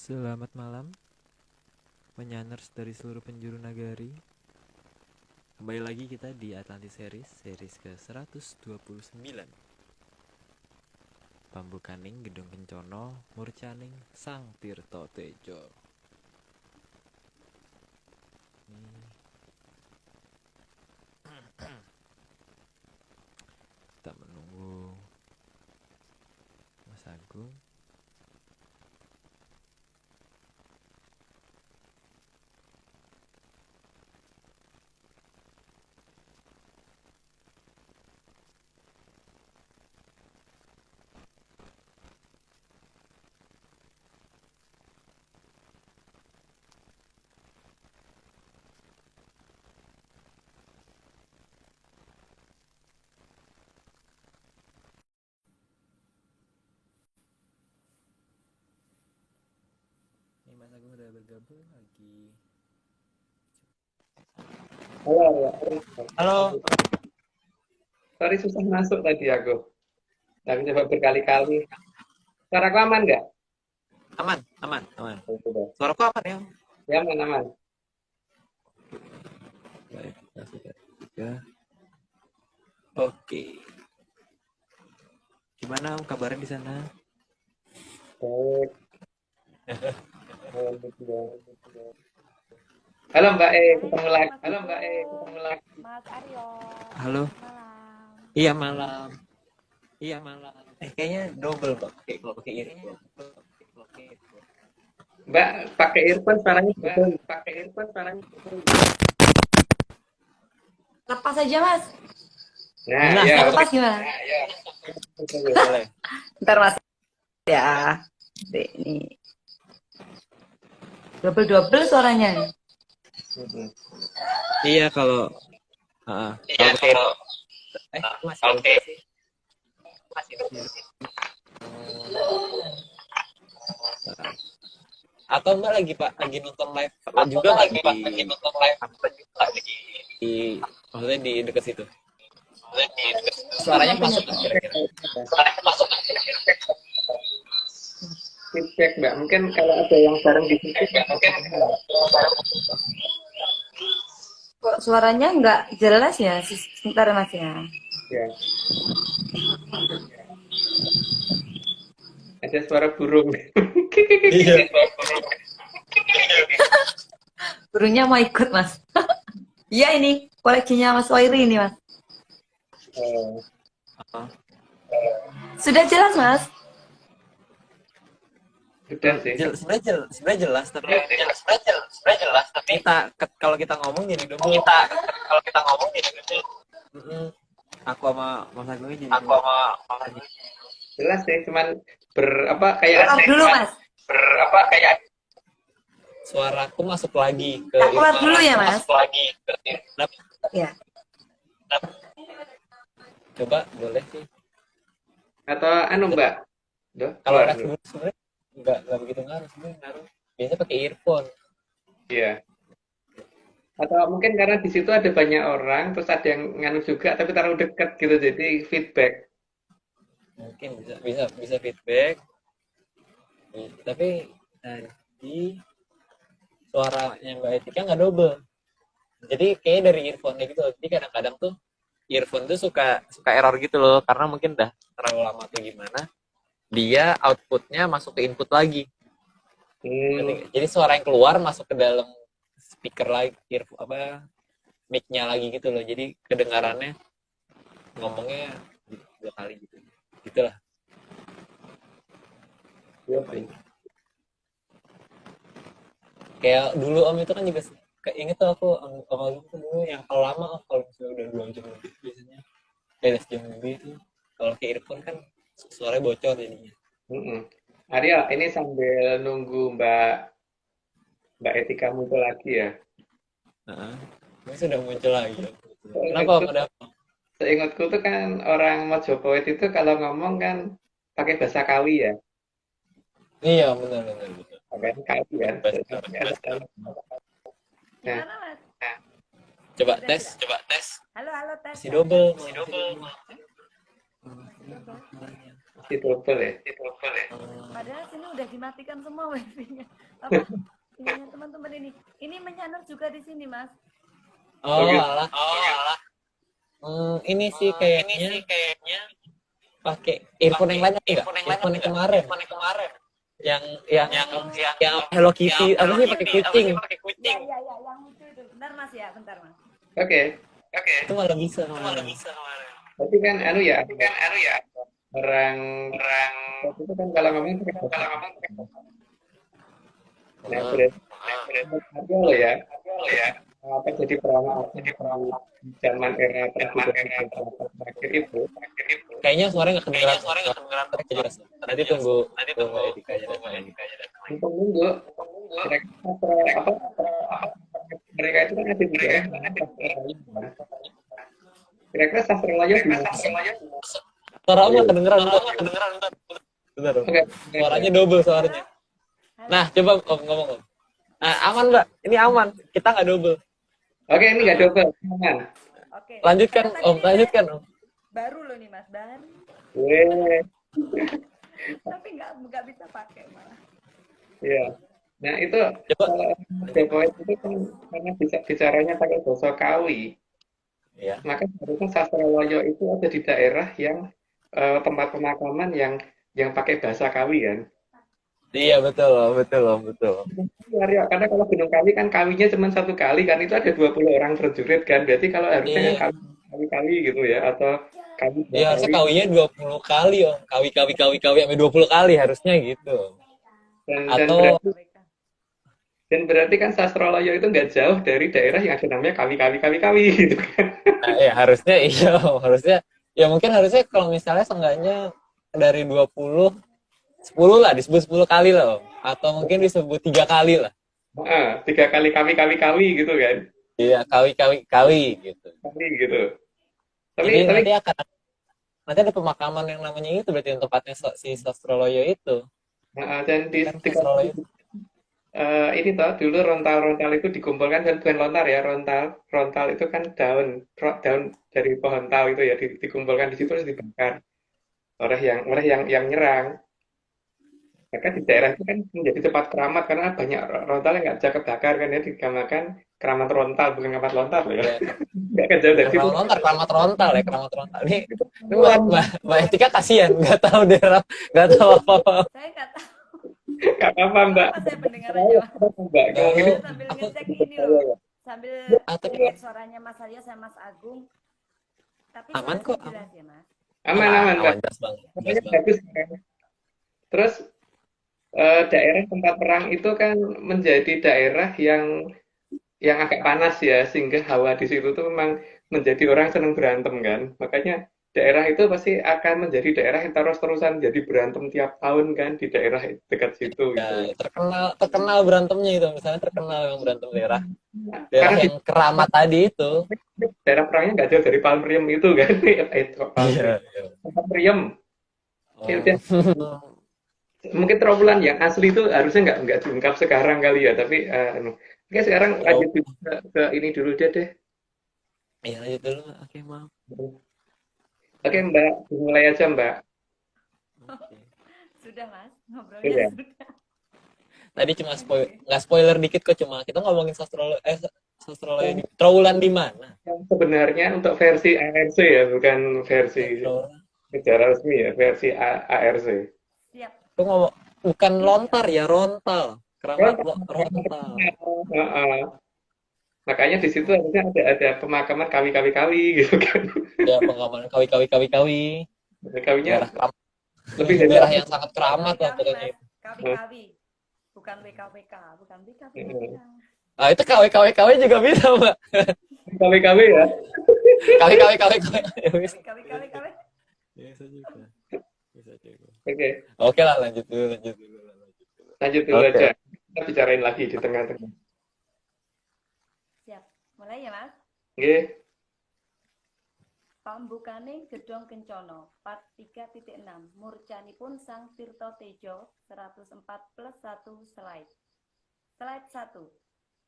Selamat malam, penyaners dari seluruh penjuru nagari. Kembali lagi kita di Atlantis series ke-129. Pambukaning Gedung Kencono, Murcaning Sang Tirto Tejo. Kita menunggu Mas Agung. Ini Mas Agung udah bergabung lagi. Halo, ya. Halo. Sorry susah masuk tadi aku. Aku coba berkali-kali. Suaraku aman nggak? Aman. Oh, sudah. Suaraku aman ya? Ya, aman. Baik, kita sudah tiga. Oke. Gimana kabarnya di sana? Baik. Halo Mbak ketemu lagi. Mas Aryo. Halo. Malam. Iya malam. Kayaknya double Pak. Kalau pakai earphone. Mbak pakai earphone suaranya betul. Lepas aja Mas. Nah, ya. Lepas gimana? Boleh. Ntar Mas ya. Ini double suaranya. Iya kalau Masih atau Mbak lagi nonton live juga lagi nonton live maksudnya di dekat situ. Suaranya masuk kira-kira. Feedback Mbak. Mungkin kalau ada yang bareng di situ. Kok suaranya nggak jelas ya? Sebentar Mas ya. Ya. Ada suara burung. Iya. Burungnya mau ikut Mas. Iya ini koleksinya Mas Wairi ini Mas. Sudah jelas Mas? Sudah sih. sebenarnya jelas tapi kalau kita ngomong jadi double. Aku sama Mas Agung jadi Jelas sih, cuman kayak Keluar dulu Mas. Suaraku masuk lagi ke Keluar dulu ya Mas. Ya. Coba boleh sih. atau Mbak. Duh, Kalau keluar live dulu. dulu sebenarnya nggak begitu ngaruh sebenarnya biasanya pakai earphone. Iya. Atau mungkin karena di situ ada banyak orang, terus ada yang nganu juga, tapi terlalu dekat gitu, jadi feedback. Mungkin bisa feedback. Tapi tadi suaranya Mbak Etika nggak double. Jadi kayaknya dari earphone gitu. Jadi kadang-kadang tuh earphone tuh suka error gitu loh, karena mungkin udah terlalu lama tuh gimana. Dia outputnya masuk ke input lagi. Jadi suara yang keluar masuk ke dalam speaker lagi, mic-nya lagi gitu loh. Jadi kedengarannya ngomongnya 2 kali gitu. Gitulah. Iya. Kayak dulu Om itu kan juga inget tuh aku awal itu dulu yang kalau lama kalau misalnya udah 2 jam lebih biasanya kayak jam lebih itu kalau ke earphone kan suaranya bocor jadinya. Arya, ini sambil nunggu Mbak Etika muncul lagi ya. Ini sudah muncul lagi. Kenapa Om, ada apa? Seingatku tuh kan orang Mojokerto itu kalau ngomong kan pakai bahasa Kawi ya. Iya benar. Pakai Kawi kan. Nah, Gimana Mas? Coba tes. Halo tes. Masih double. Double ya. Padahal sini udah dimatikan semua wifi-nya. Apa? Ininya teman-teman ini. Ini menyanur juga di sini, Mas. Oh, Oke. alah. Ini sih kayaknya pakai earphone yang lain enggak? Earphone yang kemarin. Yang Hello Kitty, apa sih pakai kucing? Ya, yang lucu itu. Bentar, Mas ya, bentar, Mas. Oke. Itu malah bisa. Tapi kan anu ya, orang itu kan kalau ngomong pakai bahasa. Nah, berarti lo ya. Apa jadi perawat di zaman era presiden terakhir itu. Kayaknya suaranya nggak kedengeran. Jelas. Nanti tunggu Etika aja. Untuk nunggu, kira-kira apa mereka itu kan ada di daerah kira-kira sastra Melayu di mana? Suara nggak kedengeran. Benar. Oke. Suaranya double suaranya. Nah, coba Om ngomong Om. Nah, aman Mbak. Ini aman. Kita nggak double. Oke, ini nggak double. Aman. Oke. Lanjutkan Tadi Om. ini Lanjutkan Om. Baru loh nih, Mas. Baru. Weh. Tapi nggak bisa pakai malah. Iya. Nah, itu Coba. kalau Depoet itu kan karena bisa bicaranya pakai bahasa Kawi, Iya. maka harusnya sastra Loyo itu ada di daerah yang tempat pemakaman yang pakai bahasa Kawi kan. Iya betul Om. Ya, karena kalau Gunung Kawi kan kawinya cuma satu kali kan itu ada 20 orang prajurit kan. Berarti kalau harusnya Iya. kan kawi-kawi gitu ya atau kawi dua Iya, harusnya kali. kawinya 20 kali Om. Kawi sampai 20 kali harusnya gitu. Dan Atau berarti kan sastra Loyo itu nggak jauh dari daerah yang ada namanya kawi gitu kan. nah, ya harusnya iya Om. Harusnya ya mungkin harusnya kalau misalnya seenggaknya dari 20 10 lah disebut 10 kali lah Om. Atau mungkin disebut 3 kali lah. 3 kali kawi gitu kan. Iya, kawi gitu. Kawi gitu. Tapi Jadi nanti ada pemakaman yang namanya itu berarti tempatnya si Sastroloyo itu. dan di Kan Sastroloyo. ini toh dulu rontal itu dikumpulkan dan bukan lontar ya rontal itu kan daun dari pohon tau itu ya dikumpulkan di situ terus dibakar oleh yang nyerang. Maka di daerah itu kan menjadi tempat keramat karena banyak rontal yang nggak bisa kebakar kan ya dinamakan keramat rontal bukan keramat lontar loh ya. Nggak akan jauh dari situ. Keramat rontal. Ini Mbak Etika kasihan, nggak tahu daerah, nggak tahu apa-apa. Saya nggak tahu. Nggak apa-apa Mbak. Apa saya pendengar aja, Mas. Mbak ngomong ini Sambil ngecek ini loh. Sambil ngecek suaranya Mas Aryo sama Mas Agung. Tapi Aman suara kok, saya jelas ya, Mas. aman Mbak. Jelas banget. Pokoknya bagus kan. Terus daerah tempat perang itu kan menjadi daerah yang agak panas ya sehingga hawa di situ tuh memang menjadi orang senang berantem kan. Makanya daerah itu pasti akan menjadi daerah yang terus-terusan jadi berantem tiap tahun kan di daerah dekat situ gitu. Ya, terkenal berantemnya itu, misalnya terkenal yang berantem daerah Karena yang keramat tadi itu. daerah perangnya nggak jauh dari Palmriem itu kan. Palmriem. Mungkin trawulan yang asli itu harusnya nggak diungkap sekarang kali ya, tapi oke sekarang lanjut ke ini dulu deh. Iya lanjut dulu, oke maaf. Oke Mbak, dimulai aja Mbak. Sudah Mas, ngobrolnya Sudah. sudah. Tadi cuma nggak spoiler dikit kok, cuma kita ngomongin sastrologi trawulan di mana? Yang sebenarnya untuk versi ARC ya, bukan versi secara resmi ya, versi ARC. Siap. Itu ngomong bukan lontar ya, rontal. Keramat rontal. Makanya di situ harusnya ada pemakaman kawi gitu kan. Ya pemakaman kawi. Kawinya lebih daerah yang sangat keramat lah pokoknya. Kawi. Bukan WKWK, bukan WKWK. Ah itu KW juga bisa, Mbak. KW ya. KW. Bisa juga. Oke. Oke lah, lanjut dulu. Lanjut dulu aja. Kita bicarain lagi di tengah-tengah. Siap. Mulai ya, Mas? Oke. Pambukane Gedhong Kencono, part 3.6, Murcanipun Sang Tirta Tejo, 104+1 slide. Slide 1.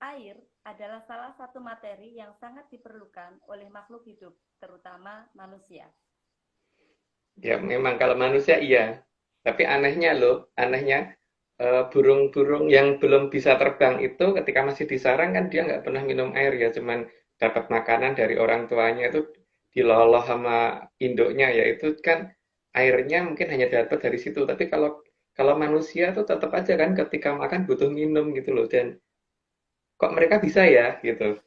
Air adalah salah satu materi yang sangat diperlukan oleh makhluk hidup, terutama manusia. Ya memang kalau manusia iya. Tapi anehnya loh, anehnya burung-burung yang belum bisa terbang itu ketika masih di sarang kan dia nggak pernah minum air ya, cuman dapat makanan dari orang tuanya itu diloloh sama induknya ya itu kan airnya mungkin hanya dapat dari situ. Tapi kalau kalau manusia tuh tetap aja kan ketika makan butuh minum gitu loh dan kok mereka bisa ya gitu.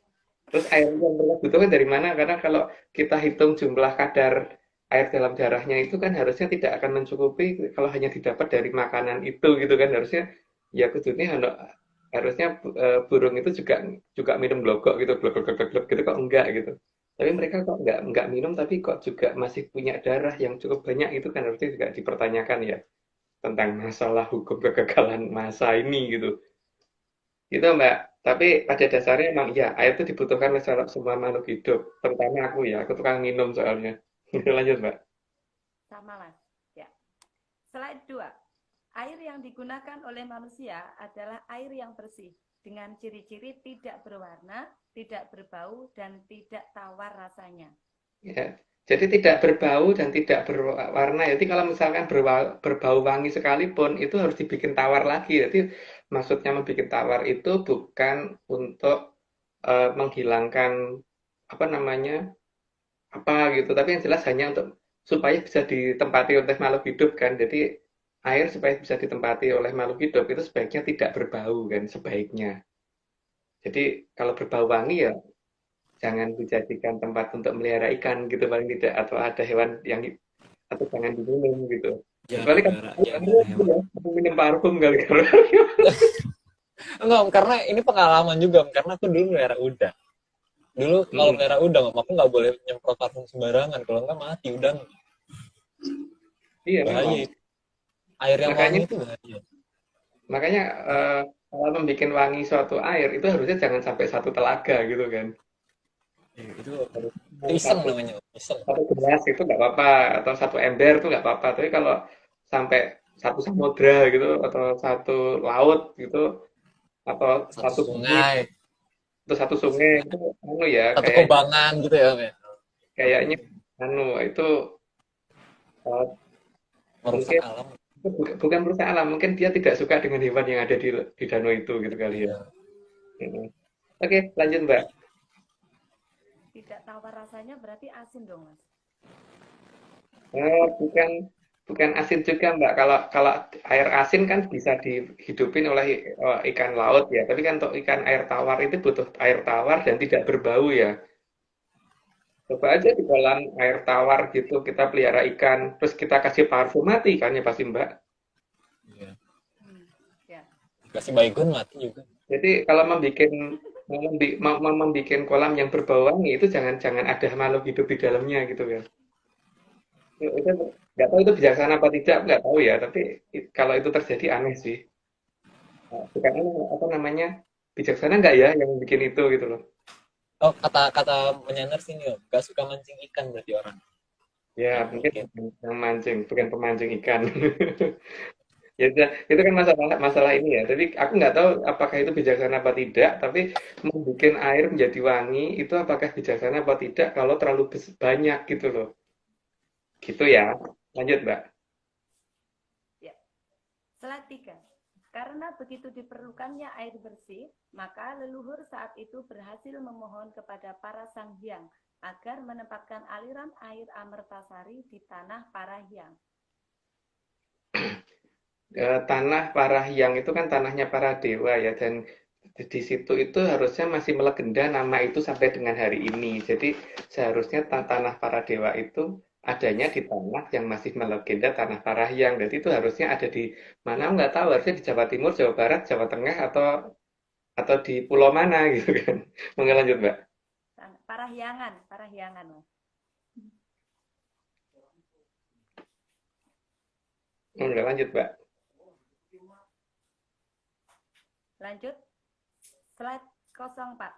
Terus air yang mereka butuhkan dari mana? Karena kalau kita hitung jumlah kadar air dalam darahnya itu kan harusnya tidak akan mencukupi kalau hanya didapat dari makanan itu gitu kan harusnya ya kudune harusnya burung itu juga juga minum glogok gitu glogok glogok glogok gitu kok enggak gitu. Tapi mereka kok enggak minum tapi kok juga masih punya darah yang cukup banyak itu kan harusnya juga dipertanyakan ya tentang masalah hukum kegagalan masa ini gitu. Gitu Mbak. Tapi pada dasarnya emang iya, air itu dibutuhkan oleh semua makhluk hidup. Terutama aku ya, aku tukang minum soalnya. Lanjut Mbak. Sama Mas. Ya. Slide 2. Air yang digunakan oleh manusia adalah air yang bersih dengan ciri-ciri tidak berwarna, tidak berbau, dan tidak tawar rasanya. Ya. Jadi tidak berbau dan tidak berwarna. Jadi kalau misalkan berbau wangi sekalipun, itu harus dibikin tawar lagi. Jadi maksudnya membuat tawar itu bukan untuk menghilangkan apa namanya apa gitu, tapi yang jelas hanya untuk supaya bisa ditempati oleh makhluk hidup kan. Jadi air supaya bisa ditempati oleh makhluk hidup itu sebaiknya tidak berbau kan sebaiknya. Jadi kalau berbau wangi ya jangan dijadikan tempat untuk melihara ikan gitu paling tidak atau ada hewan yang atau jangan diminum gitu. Jaga Kecuali kan jarak, jaga kamu hewan. ya, kamu minum parfum kali kalau Enggak, Om, karena ini pengalaman juga, Om, karena aku dulu melihara udang. Dulu kalau melihara udang, Om, aku nggak boleh nyemprot parfum sembarangan, kalau nggak mati udang. Iya memang. Bahaya itu. Air yang wangi Makanya itu bahaya. makanya kalau membuat wangi suatu air itu harusnya jangan sampai satu telaga gitu kan. Itu Harus iseng satu namanya, Om. Iseng. satu gelas itu nggak apa-apa atau satu ember itu nggak apa-apa tapi kalau sampai satu samudra gitu atau satu laut gitu atau Satu satu bumi sungai, atau satu sungai itu anu ya satu kayaknya kubangan gitu ya, Om, ya. kayaknya anu itu uh, Merusak mungkin alam. itu bukan merusak alam mungkin dia tidak suka dengan hewan yang ada di danau itu gitu kali ya. Iya. Mm. Oke lanjut Mbak. Tidak tawar rasanya berarti asin dong, Mas. Bukan bukan asin juga Mbak. Kalau kalau air asin kan bisa dihidupin oleh ikan laut ya. Tapi kan untuk ikan air tawar itu butuh air tawar dan tidak berbau ya. Coba aja di kolam air tawar gitu kita pelihara ikan, terus kita kasih parfum mati kan ya pasti Mbak. Iya. Ya. Kasih baygon mati juga. Jadi kalau membuat kolam yang berbau wangi itu jangan ada makhluk hidup di dalamnya gitu ya. Itu nggak tahu itu bijaksana apa tidak, nggak tahu ya. Tapi kalau itu terjadi aneh sih. Bukan aneh, apa namanya bijaksana nggak ya yang bikin itu gitu loh. Oh, kata menyanar sini, Om. Gak suka mancing ikan berarti orang. Ya Ya, mungkin mungkin. yang mancing, bukan pemancing ikan. Ya itu kan masalah masalah ini ya. Tapi aku nggak tahu apakah itu bijaksana apa tidak. Tapi membuat air menjadi wangi itu apakah bijaksana apa tidak kalau terlalu banyak gitu loh. Gitu ya. Lanjut Mbak. Ya. Slide 3. Karena begitu diperlukannya air bersih, maka leluhur saat itu berhasil memohon kepada para sang hyang agar menempatkan aliran air Amertasari di tanah Parahyang. Tanah Parahyang itu kan tanahnya para dewa ya dan di situ itu harusnya masih melegenda nama itu sampai dengan hari ini. Jadi seharusnya tanah para dewa itu adanya di tanah yang masih melegenda tanah Parahyang. Jadi itu harusnya ada di mana nggak tahu harusnya di Jawa Timur, Jawa Barat, Jawa Tengah atau di pulau mana gitu kan. Mungkin lanjut Mbak. Parahyangan, Parahyangan, Mas. Mungkin lanjut Mbak. Lanjut, slide 04.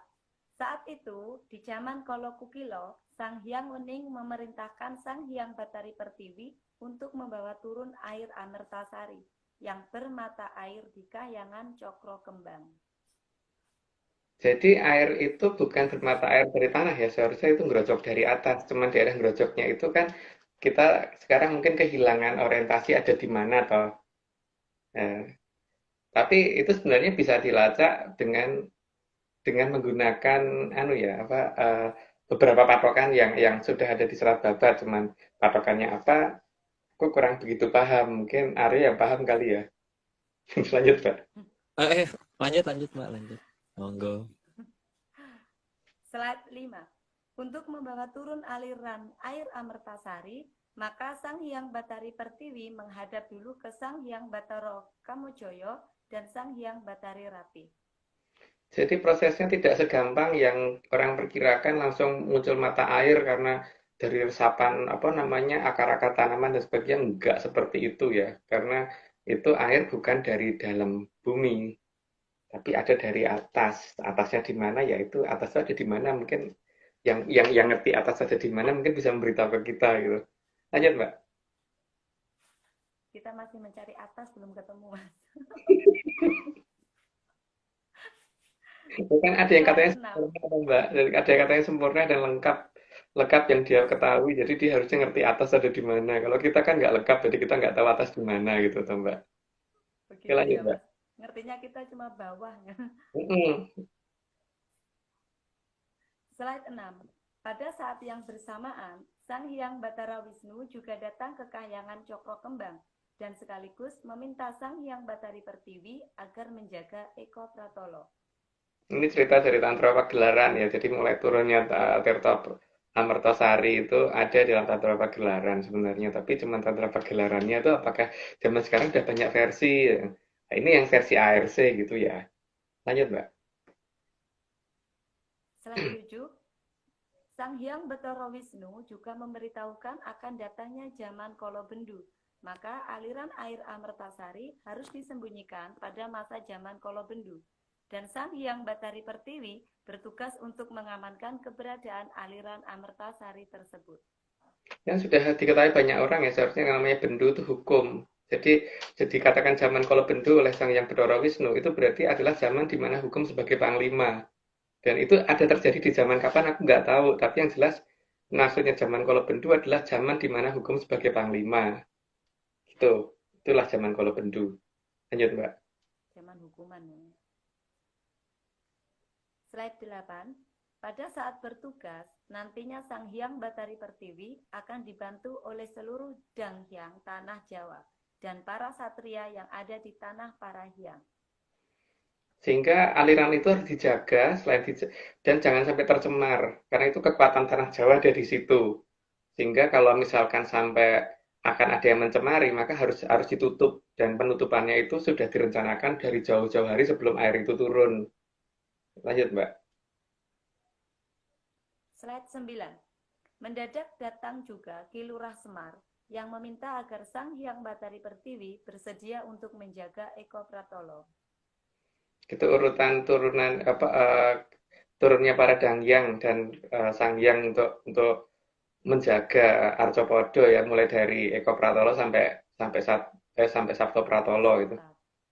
Saat itu, di zaman Kolokukilo, Sang Hyang Wening memerintahkan Sang Hyang Batari Pertiwi untuk membawa turun air Amertasari yang bermata air di kahyangan Cokro Kembang. Jadi air itu bukan bermata air dari tanah ya, seharusnya itu ngerojok dari atas. Cuman daerah ngerojoknya itu kan kita sekarang mungkin kehilangan orientasi ada di mana toh. Nah, tapi itu sebenarnya bisa dilacak dengan menggunakan anu ya apa beberapa patokan yang sudah ada di serat babat, cuman patokannya apa aku kurang begitu paham, mungkin Arya yang paham kali ya. Lanjut Pak. Lanjut Mbak, lanjut. Monggo. Slide 5. Untuk membawa turun aliran air Amertasari, maka Sang Hyang Batari Pertiwi menghadap dulu ke Sang Hyang Batara Kamojoyo dan Sang Hyang Batari Rapi. Jadi prosesnya tidak segampang yang orang perkirakan langsung muncul mata air karena dari resapan apa namanya akar-akar tanaman dan sebagainya, enggak seperti itu ya. Karena itu air bukan dari dalam bumi, tapi ada dari atas. Atasnya di mana ya itu atasnya ada di mana mungkin yang ngerti atas ada di mana mungkin bisa memberitahu ke kita gitu. Lanjut Mbak. Kita masih mencari atas, belum ketemu Mas. Kan ada yang katanya sempurna Mbak, ada yang katanya sempurna dan lengkap lengkap yang dia ketahui, jadi dia harusnya ngerti atas ada di mana. Kalau kita kan nggak lengkap, jadi kita nggak tahu atas di mana gitu, toh Mbak. Oke, Begitu lanjut ya Mbak. Mas. Ngertinya kita cuma bawah. Mm-mm. Slide 6. Pada saat yang bersamaan, Sang Hyang Batara Wisnu juga datang ke Kahyangan Cokro Kembang dan sekaligus meminta Sang Hyang Batari Pertiwi agar menjaga Eko Pratolo. Ini cerita dari Tantra Pagelaran ya, jadi mulai turunnya Tirta Amertasari itu ada di dalam Tantra Pagelaran sebenarnya, tapi cuma Tantra Pagelarannya itu apakah zaman sekarang udah banyak versi ya? Nah, ini yang versi ARC gitu ya. Lanjut Mbak. Slide 7. Sang Hyang Batara Wisnu juga memberitahukan akan datangnya zaman Kolobendu. Maka aliran air Amertasari harus disembunyikan pada masa zaman Kolobendu. Dan Sang Hyang Batari Pertiwi bertugas untuk mengamankan keberadaan aliran Amertasari tersebut. Yang sudah diketahui banyak orang ya, seharusnya yang namanya bendu itu hukum. Jadi katakan zaman kalau bendu oleh Sang Hyang Batara Wisnu itu berarti adalah zaman di mana hukum sebagai panglima. Dan itu ada terjadi di zaman kapan aku nggak tahu, tapi yang jelas maksudnya zaman kalau bendu adalah zaman di mana hukum sebagai panglima. Gitu. Itulah zaman kalau bendu. Lanjut Mbak. Zaman hukuman. Slide 8. Pada saat bertugas, nantinya Sang Hyang Batari Pertiwi akan dibantu oleh seluruh Danghyang Tanah Jawa dan para satria yang ada di Tanah Parahyang. Sehingga aliran itu harus dijaga dan jangan sampai tercemar karena itu kekuatan tanah Jawa ada di situ. Sehingga kalau misalkan sampai akan ada yang mencemari maka harus ditutup dan penutupannya itu sudah direncanakan dari jauh-jauh hari sebelum air itu turun. Lanjut Mbak. Slide 9. Mendadak datang juga Ki Lurah Semar yang meminta agar Sang Hyang Batari Pertiwi bersedia untuk menjaga Eko Pratolo. Itu urutan turunnya para Danghyang dan Sang Hyang untuk menjaga Arcopodo ya, mulai dari Eko Pratolo sampai Sabto Pratolo itu.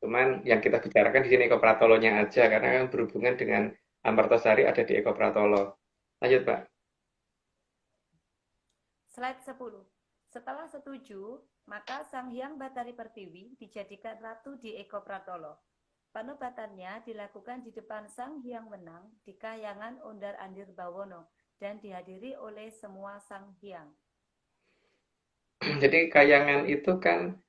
Cuman yang kita bicarakan di sini Eko Pratolonya aja karena kan berhubungan dengan Amertasari ada di Eko Pratolo. Lanjut Pak. Slide 10. Setelah setuju, maka Sang Hyang Batari Pertiwi dijadikan ratu di Eko Pratolo. Penobatannya dilakukan di depan Sang Hyang Wenang di Kahyangan Ondar Andir Bawono dan dihadiri oleh semua Sang Hyang. Jadi Kahyangan itu kan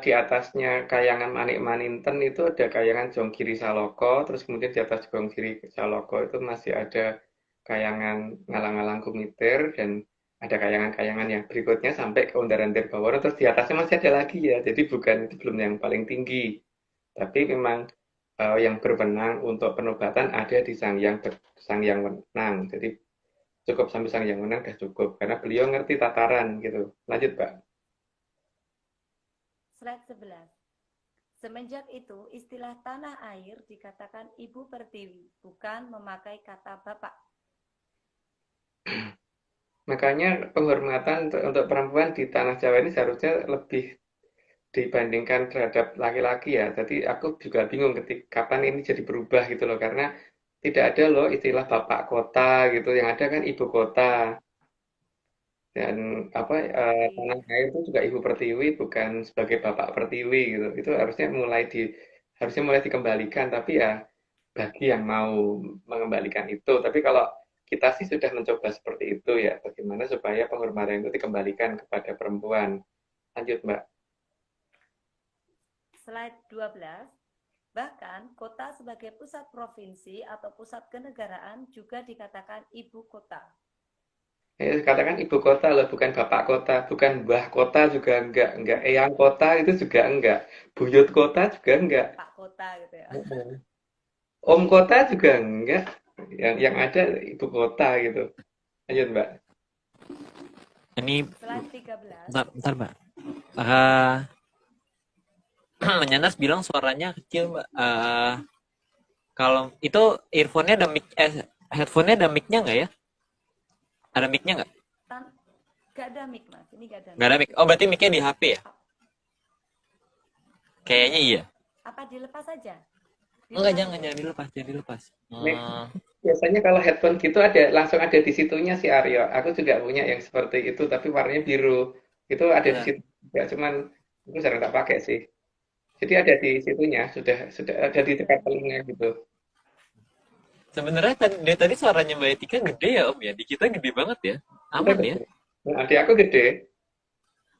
di atasnya Kahyangan Manik Maninten itu ada Kahyangan Jonggiri Saloko, terus kemudian di atas Jonggiri Saloko itu masih ada Kahyangan Ngalang-Ngalang Kumitir dan ada kayangan-kayangan yang berikutnya sampai ke Ondar Andir Bawono, terus di atasnya masih ada lagi ya. Jadi bukan itu belum yang paling tinggi. Tapi memang yang berwenang untuk penobatan ada di Sang Hyang Wenang. Jadi cukup sampai Sang Hyang Wenang sudah cukup karena beliau ngerti tataran gitu. Lanjut, Pak. Slide 11. Semenjak itu istilah tanah air dikatakan Ibu Pertiwi, bukan memakai kata Bapak. Makanya penghormatan untuk perempuan di tanah Jawa ini seharusnya lebih dibandingkan terhadap laki-laki ya. Jadi aku juga bingung ketika kapan ini jadi berubah gitu loh, karena tidak ada loh istilah bapak kota gitu, yang ada kan ibu kota. Dan Oke. tanah air itu juga ibu pertiwi, bukan sebagai bapak pertiwi gitu. Itu harusnya mulai dikembalikan, tapi ya bagi yang mau mengembalikan itu. Tapi kalau kita sih sudah mencoba seperti itu ya, bagaimana supaya penghormatan itu dikembalikan kepada perempuan. Lanjut, Mbak. Slide 12. Bahkan kota sebagai pusat provinsi atau pusat kenegaraan juga dikatakan ibu kota. Katakan ibu kota loh, bukan bapak kota, bukan mbah kota juga enggak eyang kota itu juga enggak, buyut kota juga enggak, Pak kota gitu ya. om kota juga enggak, yang ada ibu kota gitu. Lanjut, Mbak. Ini Slide 13. bentar Mbak. Ah, Menyanas bilang suaranya kecil Mbak. Kalau itu earphone-nya ada mic, headphone-nya ada mic-nya nggak ya? Ada mic-nya nggak? Gak ada mic, Mas. Ini gak ada Nggak ada mic. mic. Oh berarti mic-nya di HP ya? Kayaknya iya. Apa dilepas saja? Enggak, Dilepas jangan aja? jangan dilepas, jangan dilepas. Nih, biasanya kalau headphone gitu langsung ada di situnya si Aryo. Aku juga punya yang seperti itu, tapi warnanya biru. Itu ada di Nah, situ juga, cuman aku jarang tak pakai sih. Jadi ada di situnya, sudah ada di dekat telinga gitu. sebenarnya tadi suaranya Mbak Etika gede ya Om ya. Di kita gede banget ya. Kita Aman ya. gede. Nah, adik aku gede.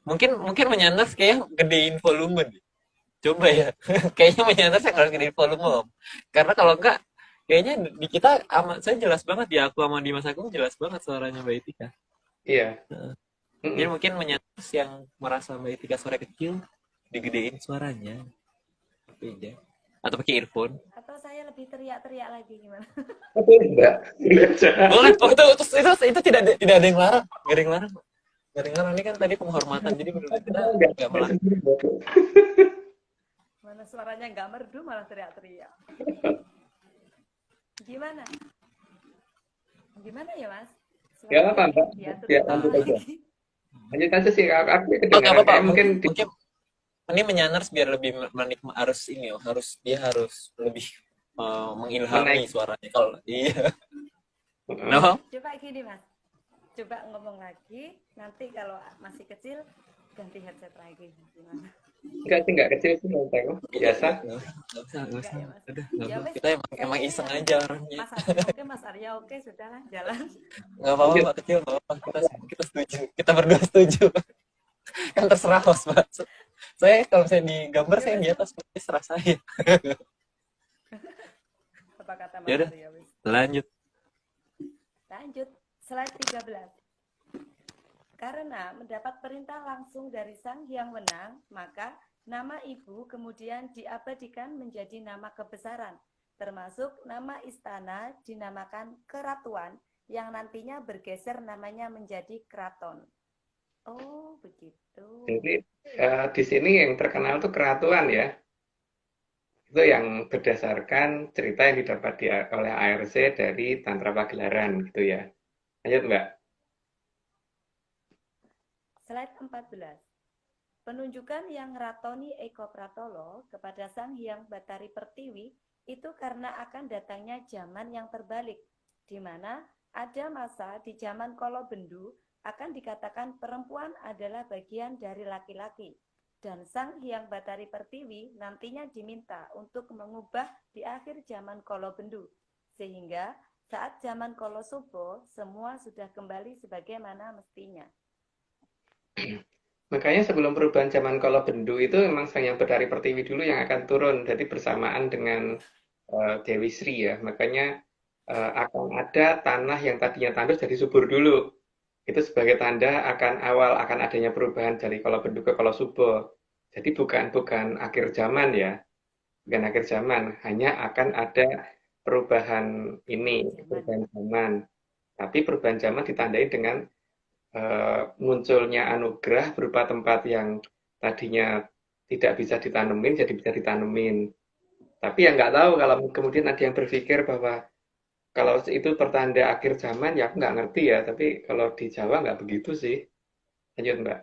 Mungkin mungkin Menyanas kayak gedein volume nih. Coba ya. Kayaknya Menyanas yang harus gedein volume Om. Karena kalau enggak kayaknya di kita aman, saya jelas banget ya, aku sama Dimas Agung jelas banget suaranya Mbak Etika. Iya. Jadi Mm-mm. mungkin Menyanas yang merasa Mbak Etika suara kecil, digedein suaranya. Beda. Atau pakai earphone. Atau saya lebih teriak-teriak lagi gimana? Tapi enggak. Enggak jahat. Boleh, oh, itu tidak ada yang larang. Nggak ada yang larang. Nggak ada yang larang. Ini kan tadi penghormatan, jadi benar-benar kita Enggak. nggak Enggak melarang. sendiri, Mbak. Mana suaranya nggak merdu malah teriak-teriak. Gimana? Gimana ya, Mas? Ya apa, Suaranya Mbak? diatur Ya, ulang lanjut aja. lagi. Lanjut aja sih, aku Oh, nggak kedengaran apa-apa. kayak mungkin Mungkin, di mungkin ini Menyaners biar lebih menikmati, harus ini, dia harus lebih mengilhami menaik. suaranya. Kalau iya, Heeh. no? Coba gini, Mas. Coba ngomong lagi. Nanti kalau masih kecil, ganti headset lagi. Gimana? Enggak sih, enggak kecil sih, Bang. Biasa. Nggak usah, nggak Enggak usah. ya, Mas? Udah, nggak Ya, apa. wes. Kita emang Kayaknya iseng yang aja orangnya. Mas Arya oke, Mas Arya oke, sudahlah, jalan. Nggak apa-apa, Lanjut. Pak Kecil, nggak apa-apa. Kita setuju. Kita berdua setuju. Kan terserah host, Pak. Saya kalau saya di gambar, saya di atas, terserah saya. Apa kata Mas Ya udah, Arya, wes. lanjut. Lanjut, slide 13. Karena mendapat perintah langsung dari Sang Hyang Wenang, maka nama ibu kemudian diabadikan menjadi nama kebesaran, termasuk nama istana dinamakan Keratuan, yang nantinya bergeser namanya menjadi Keraton. Oh, begitu. Jadi di sini yang terkenal tuh keratuan ya. Itu yang berdasarkan cerita yang didapat oleh ARC dari Tantra Pagelaran gitu ya. Lanjut, Mbak. Slide 14. Penunjukan yang Ratoni Eko Pratolo kepada Sang Hyang Batari Pertiwi itu karena akan datangnya zaman yang terbalik, di mana ada masa di zaman Kolobendu akan dikatakan perempuan adalah bagian dari laki-laki, dan Sang Hyang Batari Pertiwi nantinya diminta untuk mengubah di akhir zaman Kolobendu, sehingga saat zaman Kolosubo semua sudah kembali sebagaimana mestinya. Makanya sebelum perubahan zaman Kolobendu itu memang Sang Hyang Batari Pertiwi dulu yang akan turun. Jadi bersamaan dengan Dewi Sri ya. Makanya akan ada tanah yang tadinya tandus jadi subur dulu. Itu sebagai tanda akan adanya perubahan dari Kolobendu ke Kolosubo. Jadi bukan akhir zaman ya, bukan akhir zaman, hanya akan ada perubahan zaman. Tapi perubahan zaman ditandai dengan munculnya anugerah berupa tempat yang tadinya tidak bisa ditanemin jadi bisa ditanemin. Tapi ya nggak tahu kalau kemudian ada yang berpikir bahwa kalau itu pertanda akhir zaman ya aku nggak ngerti ya. Tapi kalau di Jawa nggak begitu sih. Lanjut, Mbak.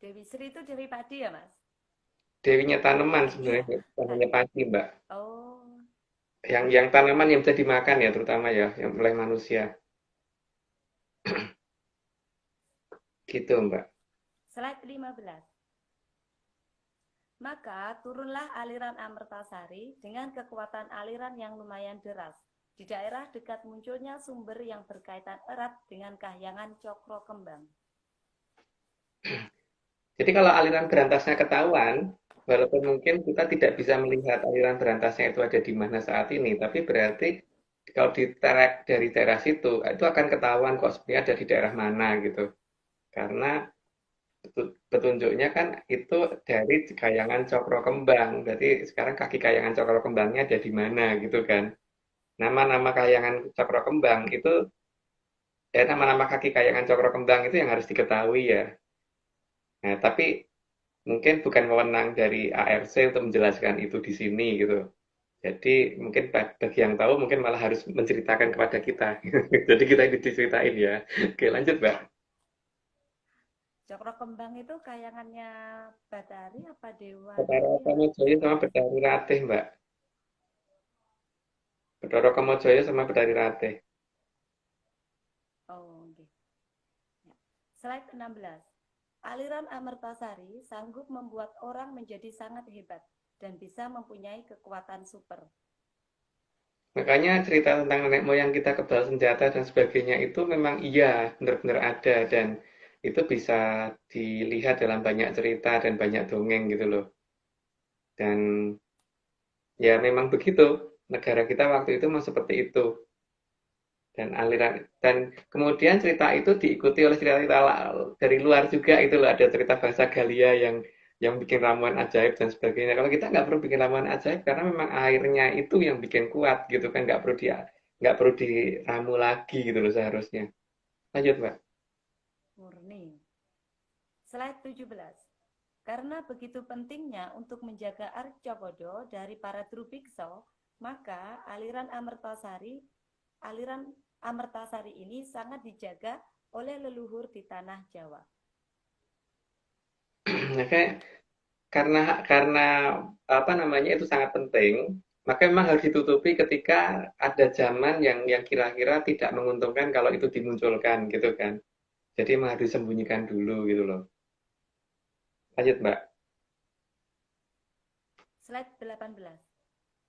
Dewi Sri itu Dewi Padi ya, Mas? Dewinya tanaman sebenarnya bukan hanya padi, Mbak. Oh, Yang tanaman yang bisa dimakan ya terutama ya yang oleh manusia. Gitu, Mbak. Slide 15. Maka turunlah aliran Amertasari dengan kekuatan aliran yang lumayan deras. Di daerah dekat munculnya sumber yang berkaitan erat dengan kahyangan Cokro Kembang. Jadi kalau aliran berantasnya ketahuan, walaupun mungkin kita tidak bisa melihat aliran berantasnya itu ada di mana saat ini, tapi berarti kalau diterek dari daerah situ, itu akan ketahuan kok sebenarnya ada di daerah mana gitu. Karena petunjuknya kan itu dari kayangan Cokro Kembang. Berarti sekarang kaki kayangan Cokro Kembangnya ada di mana gitu kan. Nama-nama kayangan Cokro Kembang itu, nama-nama kaki kayangan Cokro Kembang itu yang harus diketahui ya. Nah, tapi mungkin bukan wewenang dari ARC untuk menjelaskan itu di sini gitu. Jadi mungkin bagi yang tahu mungkin malah harus menceritakan kepada kita. Jadi kita diceritain ya. Oke, lanjut, Mbak. Cokro Kembang itu kayangannya Batari apa Betara Dewari apa? Kamojaya sama Betari Ratih, Mbak. Betara Kamojaya sama Betari Ratih. Oh, oke. Ya. Slide 16. Aliran Amertasari sanggup membuat orang menjadi sangat hebat dan bisa mempunyai kekuatan super. Makanya cerita tentang nenek moyang kita kebal senjata dan sebagainya itu memang iya, benar-benar ada dan itu bisa dilihat dalam banyak cerita dan banyak dongeng gitu loh. Dan ya memang begitu. Negara kita waktu itu memang seperti itu. Dan aliran dan kemudian cerita itu diikuti oleh cerita-cerita dari luar juga itu loh. Ada cerita bangsa Galia yang bikin ramuan ajaib dan sebagainya. Kalau kita nggak perlu bikin ramuan ajaib karena memang airnya itu yang bikin kuat gitu kan, nggak perlu diramu lagi gitu loh seharusnya. Lanjut, Mbak. Murni. Slide 17. Karena begitu pentingnya untuk menjaga Arcopodo dari para Drubiksa, maka aliran Amertasari ini sangat dijaga oleh leluhur di tanah Jawa. Oke, karena apa namanya itu sangat penting, maka memang harus ditutupi ketika ada zaman yang kira-kira tidak menguntungkan kalau itu dimunculkan gitu kan. Jadi emang harus disembunyikan dulu gitu loh. Lanjut, Mbak. Slide 18.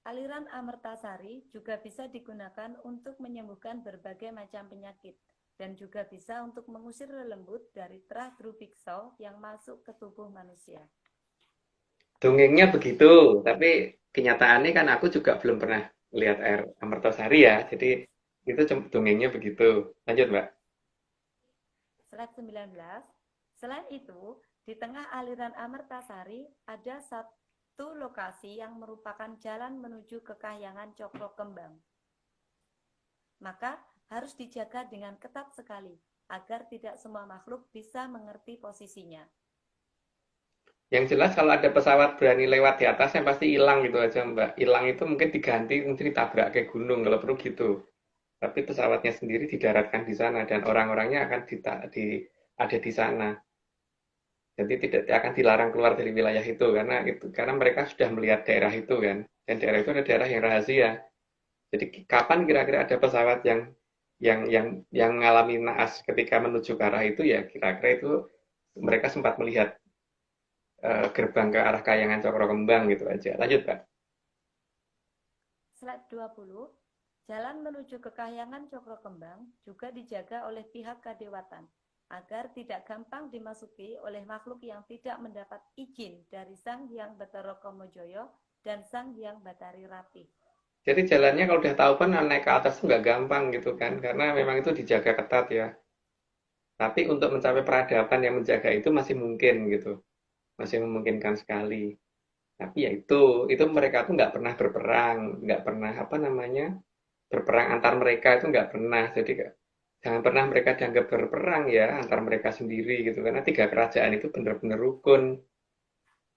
Aliran Amertasari juga bisa digunakan untuk menyembuhkan berbagai macam penyakit dan juga bisa untuk mengusir lelembut dari terah Drubiksa yang masuk ke tubuh manusia. Dongengnya begitu, tapi kenyataannya kan aku juga belum pernah lihat air Amertasari ya. Jadi itu dongengnya begitu. Lanjut, Mbak. Slide 19. Selain itu, di tengah aliran Amertasari ada satu lokasi yang merupakan jalan menuju ke kahyangan Cokro Kembang. Maka harus dijaga dengan ketat sekali agar tidak semua makhluk bisa mengerti posisinya. Yang jelas kalau ada pesawat berani lewat di atasnya pasti hilang gitu aja, Mbak. Hilang itu mungkin diganti, mungkin ditabrak ke gunung kalau perlu gitu. Tapi pesawatnya sendiri didaratkan di sana dan orang-orangnya akan ada di sana. Jadi tidak akan dilarang keluar dari wilayah itu karena mereka sudah melihat daerah itu kan. Dan daerah itu adalah daerah yang rahasia. Jadi kapan kira-kira ada pesawat yang mengalami naas ketika menuju ke arah itu ya kira-kira itu mereka sempat melihat gerbang ke arah Kahyangan Cokro Kembang gitu aja. Lanjut, Pak. Slide 20. Jalan menuju ke kahyangan Cokro Kembang juga dijaga oleh pihak kadewatan agar tidak gampang dimasuki oleh makhluk yang tidak mendapat izin dari Sang Hyang Batara Kamojoyo dan Sang Hyang Batari Ratih. Jadi jalannya kalau udah tahu kan naik ke atas nggak gampang gitu kan, karena memang itu dijaga ketat ya. Tapi untuk mencapai peradaban yang menjaga itu masih mungkin gitu, masih memungkinkan sekali. Tapi ya itu mereka tuh nggak pernah berperang, nggak pernah apa namanya berperang antar mereka itu nggak pernah. Jadi jangan pernah mereka dianggap berperang ya antar mereka sendiri gitu karena tiga kerajaan itu benar-benar rukun.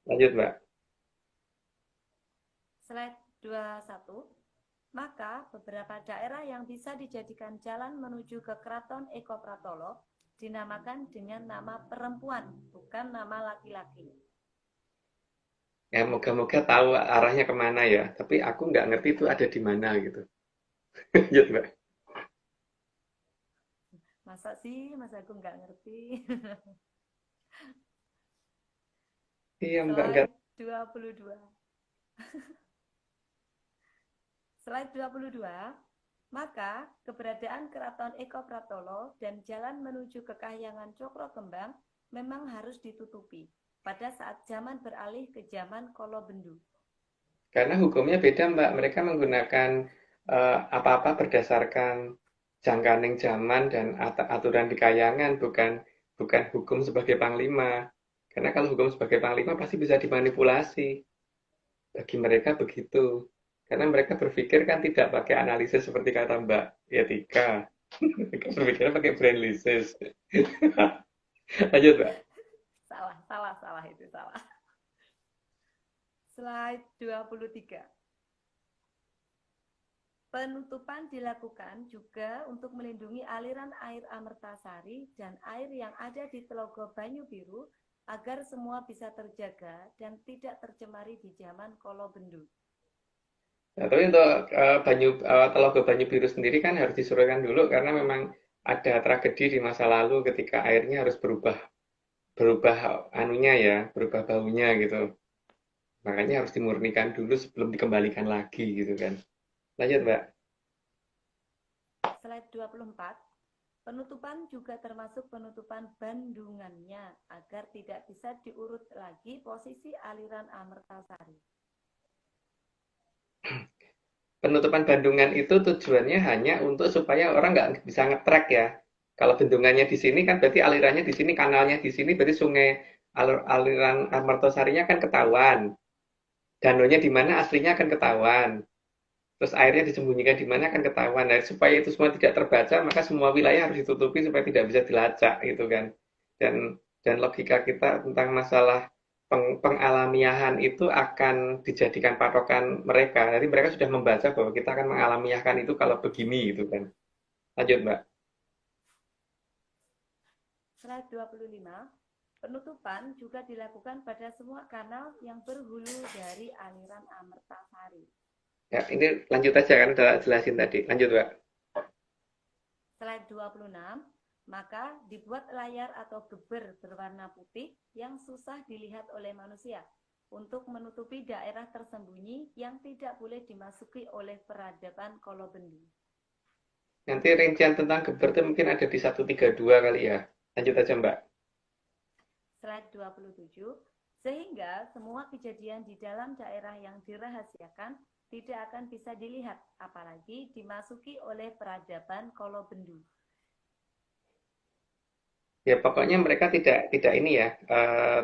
Lanjut, Mbak. Slide 21. Maka beberapa daerah yang bisa dijadikan jalan menuju ke Keraton Eko Pratolo dinamakan dengan nama perempuan, bukan nama laki-laki. Ya moga-moga tahu arahnya kemana ya. Tapi aku nggak ngerti itu ada di mana gitu. Lanjut, Mbak. Masa sih, Mas Agung nggak ngerti? Iya Mbak, enggak. Slide 22. Slide 22. Maka keberadaan Keraton Eko Pratolo dan jalan menuju ke Kahyangan Cokro Kembang memang harus ditutupi pada saat zaman beralih ke zaman Kolobendu. Karena hukumnya beda Mbak, mereka menggunakan apa-apa berdasarkan jangkaning zaman dan aturan di Kayangan, bukan bukan hukum sebagai panglima. Karena kalau hukum sebagai panglima pasti bisa dimanipulasi. Bagi mereka begitu. Karena mereka berpikir kan tidak pakai analisis seperti kata Mbak Yatika. Mereka berpikirnya pakai brainlysis. Lanjut Mbak. Salah itu salah. Slide 23. Penutupan dilakukan juga untuk melindungi aliran air Amertasari dan air yang ada di Telaga Banyu Biru agar semua bisa terjaga dan tidak tercemari di zaman Kolobendu. Nah, tapi untuk Telaga Banyu Biru sendiri kan harus disurutkan dulu karena memang ada tragedi di masa lalu ketika airnya harus berubah berubah anunya ya, berubah baunya gitu. Makanya harus dimurnikan dulu sebelum dikembalikan lagi gitu kan. Lanjut Mbak. Slide 24. Penutupan juga termasuk penutupan bandungannya agar tidak bisa diurut lagi posisi aliran Amertasari. Penutupan bendungan itu tujuannya hanya untuk supaya orang nggak bisa nge-track ya. Kalau bendungannya di sini kan berarti alirannya di sini, kanalnya di sini, berarti sungai aliran Amertosarinya kan ketahuan. Danaunya di mana aslinya akan ketahuan. Terus airnya disembunyikan di mana akan ketahuan. Nah, supaya itu semua tidak terbaca, maka semua wilayah harus ditutupi supaya tidak bisa dilacak gitu kan. Dan logika kita tentang masalah pengalamiahan itu akan dijadikan patokan mereka. Jadi mereka sudah membaca bahwa kita akan mengalamiahkan itu kalau begini gitu kan. Lanjut, Mbak. Slide 25. Penutupan juga dilakukan pada semua kanal yang berhulu dari aliran Amertasari. Ya, ini lanjut aja kan udah jelasin tadi. Lanjut, Mbak. Slide 26. Maka dibuat layar atau geber berwarna putih yang susah dilihat oleh manusia untuk menutupi daerah tersembunyi yang tidak boleh dimasuki oleh peradaban Kolobendu. Nanti rincian tentang geber itu mungkin ada di 132 kali ya. Lanjut aja, Mbak. Slide 27. Sehingga semua kejadian di dalam daerah yang dirahasiakan tidak akan bisa dilihat, apalagi dimasuki oleh peradaban Kolobendu. Ya pokoknya mereka tidak ini ya,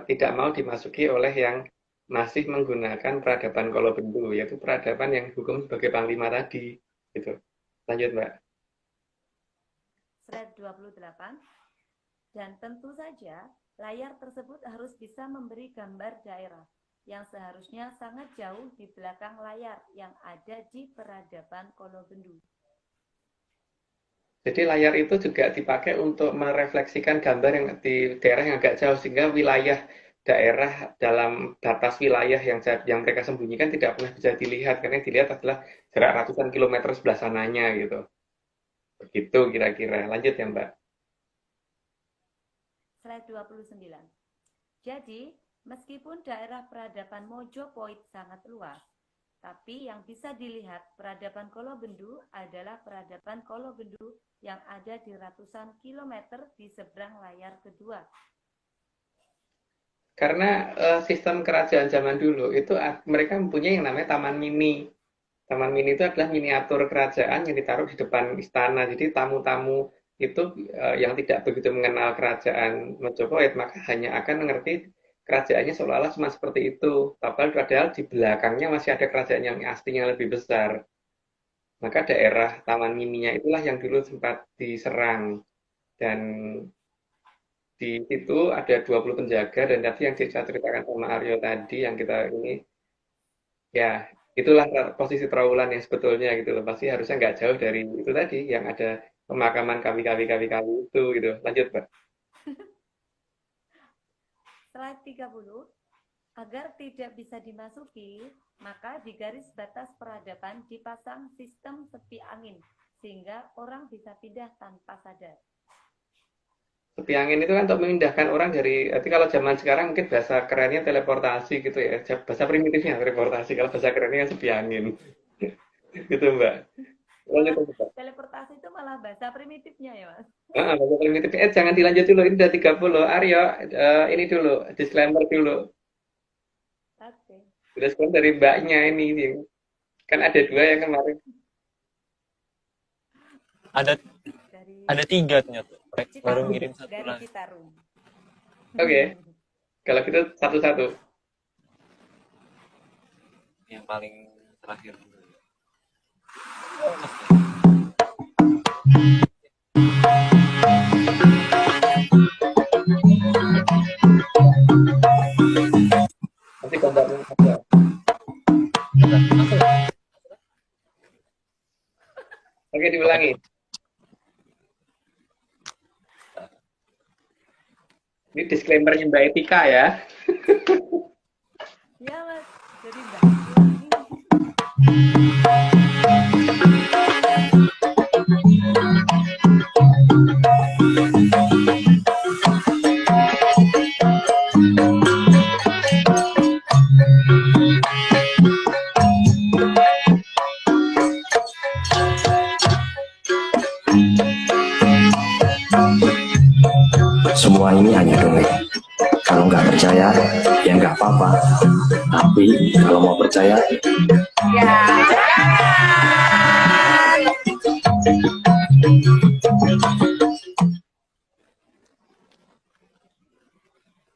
tidak mau dimasuki oleh yang masih menggunakan peradaban Kolobendu, yaitu peradaban yang hukum sebagai panglima tadi, gitu. Lanjut, Mbak. Slide 28. Dan tentu saja, layar tersebut harus bisa memberi gambar daerah yang seharusnya sangat jauh di belakang layar yang ada di peradaban Kolobendu. Jadi layar itu juga dipakai untuk merefleksikan gambar yang di daerah yang agak jauh, sehingga wilayah daerah dalam batas wilayah yang mereka sembunyikan tidak pernah bisa dilihat, karena yang dilihat adalah jarak ratusan kilometer sebelah sananya gitu. Begitu kira-kira. Lanjut ya, Mbak. Slide 29. Jadi, meskipun daerah peradaban Mojopahit sangat luas, tapi yang bisa dilihat peradaban Kolobendu adalah peradaban Kolobendu yang ada di ratusan kilometer di seberang layar kedua. Karena sistem kerajaan zaman dulu itu mereka mempunyai yang namanya taman mini. Taman mini itu adalah miniatur kerajaan yang ditaruh di depan istana. Jadi tamu-tamu itu yang tidak begitu mengenal kerajaan Majapahit maka hanya akan mengerti kerajaannya seolah-olah cuma seperti itu. Padahal di belakangnya masih ada kerajaan yang aslinya lebih besar. Maka daerah taman mininya itulah yang dulu sempat diserang. Dan di situ ada 20 penjaga dan tadi yang saya ceritakan sama Aryo tadi yang kita ini ya itulah posisi Trawulan yang sebetulnya gitu loh. Pasti harusnya nggak jauh dari itu tadi yang ada pemakaman kawi-kawi itu gitu. Lanjut, Mbak. Slide 30. Agar tidak bisa dimasuki, maka di garis batas peradaban dipasang sistem sepi angin, sehingga orang bisa pindah tanpa sadar. Sepi angin itu kan untuk memindahkan orang dari, nanti kalau zaman sekarang mungkin bahasa kerennya teleportasi gitu ya. Bahasa primitifnya teleportasi, kalau bahasa kerennya kan sepi angin. Gitu Mbak. Lanjut, Malah Mbak. teleportasi itu malah bahasa primitifnya ya, Mas. Bahasa primitif. Jangan dilanjut dulu, ini udah 30. Aryo, ini dulu, disclaimer dulu. Oke. Disclaimer dari Mbaknya ini. Kan ada dua yang kemarin. Ada Dari ada tiga ternyata. Baru Citarum, ngirim satu dari lagi. Citarum. Oke, kalau gitu satu-satu. Yang paling terakhir. Nanti gambarnya ada. Masuk. Oke, diulangi. Ini disclaimernya Mbak Etika ya. Ya, Mas. Jadi Mbak. Semua ini hanya dongeng. Kalau nggak percaya, ya nggak apa-apa. Tapi kalau mau percaya,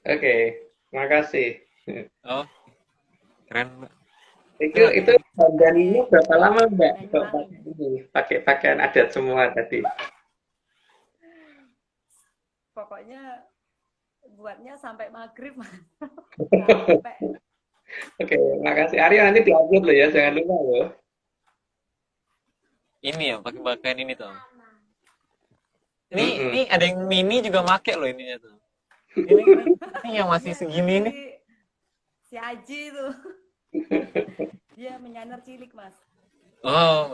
Oke, makasih. Oh, keren, Mbak. Itu dandannya berapa lama Mbak? Banyuwangi. Pakai pakaian adat semua tadi. Pokoknya buatnya sampai maghrib, Mas. Sampai. Oke, makasih. Arya nanti diupload loh ya, jangan lupa loh. Ini ya, pakai pakaian ini tuh. Mm-mm. Ini ada yang mini juga make loh ininya tuh. Ini yang masih segini nih. Si Aji itu. Dia menyanar cilik, Mas. Oh,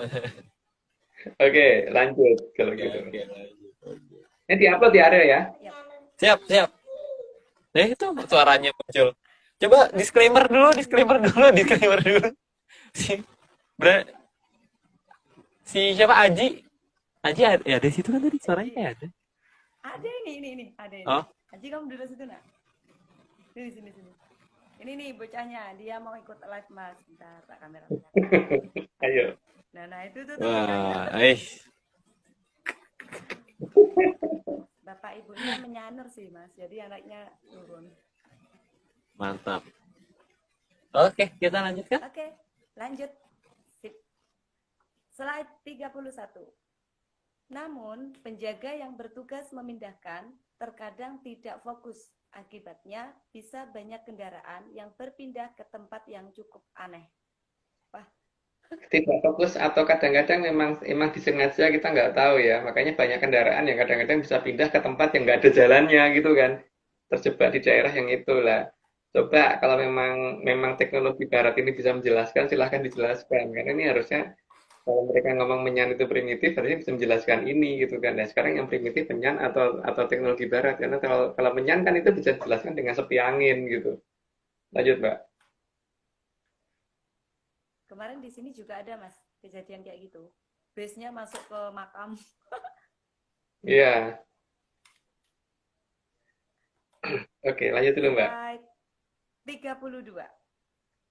Oke, lanjut kalau oke, gitu. oke. Ini diupload di Arya ya. Ya. Siap, siap. Itu suaranya muncul. Coba disclaimer dulu. Si, Bra- si siapa Aji? Aji ada, ya di situ kan tadi suaranya kayak ada. Ada ini, ada ini. Oh. Aji kamu duduk situ, nak. Sini. Ini nih bocahnya, dia mau ikut live, Mas. Bentar, tak kamera. Ayo. Nah, itu tuh Wah, bocahnya. eh, Bapak ibunya menyanur sih, Mas. Jadi anaknya turun. mantap. Oke, kita lanjutkan. Oke, lanjut. Sip. Slide 31. Namun, penjaga yang bertugas memindahkan terkadang tidak fokus. Akibatnya, bisa banyak kendaraan yang berpindah ke tempat yang cukup aneh. Wah, Tidak fokus atau kadang-kadang memang disengaja kita nggak tahu ya. Makanya banyak kendaraan yang kadang-kadang bisa pindah ke tempat yang nggak ada jalannya gitu kan. Terjebak di daerah yang itulah. Coba kalau memang teknologi barat ini bisa menjelaskan, silahkan dijelaskan. Karena ini harusnya kalau mereka ngomong menyan itu primitif, harusnya bisa menjelaskan ini gitu kan. Nah sekarang yang primitif menyan atau teknologi barat. Karena kalau menyan kan itu bisa dijelaskan dengan sepi angin gitu. Lanjut Mbak. kemarin di sini juga ada, Mas, kejadian kayak gitu. Base-nya masuk ke makam. Iya. Oke, lanjut dulu Mbak. Slide 32.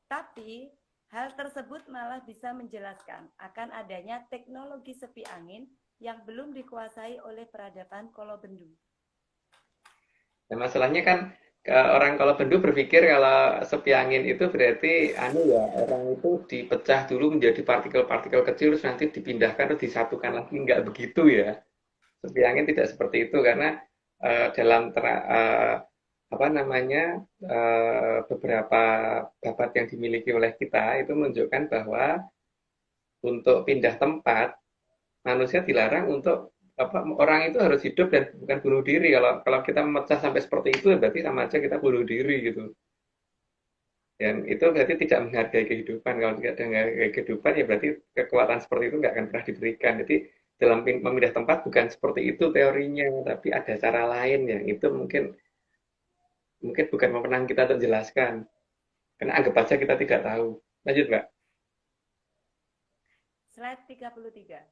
Tapi, hal tersebut malah bisa menjelaskan akan adanya teknologi sepi angin yang belum dikuasai oleh peradaban Kolobendu. Nah, masalahnya kan orang kalau Bendu berpikir kalau sepi angin itu berarti orang itu dipecah dulu menjadi partikel-partikel kecil terus nanti dipindahkan terus disatukan lagi, nggak begitu ya. Sepi angin tidak seperti itu karena dalam apa namanya beberapa babat yang dimiliki oleh kita itu menunjukkan bahwa untuk pindah tempat manusia dilarang untuk orang itu harus hidup dan bukan bunuh diri. Kalau kita memecah sampai seperti itu berarti sama aja kita bunuh diri gitu. Dan itu berarti tidak menghargai kehidupan. Kalau tidak menghargai kehidupan ya berarti kekuatan seperti itu nggak akan pernah diberikan. Jadi dalam memindah tempat bukan seperti itu teorinya, tapi ada cara lain yang itu mungkin mungkin bukan wewenang kita untuk jelaskan. Karena anggap aja kita tidak tahu. Lanjut, Mbak. Slide 33.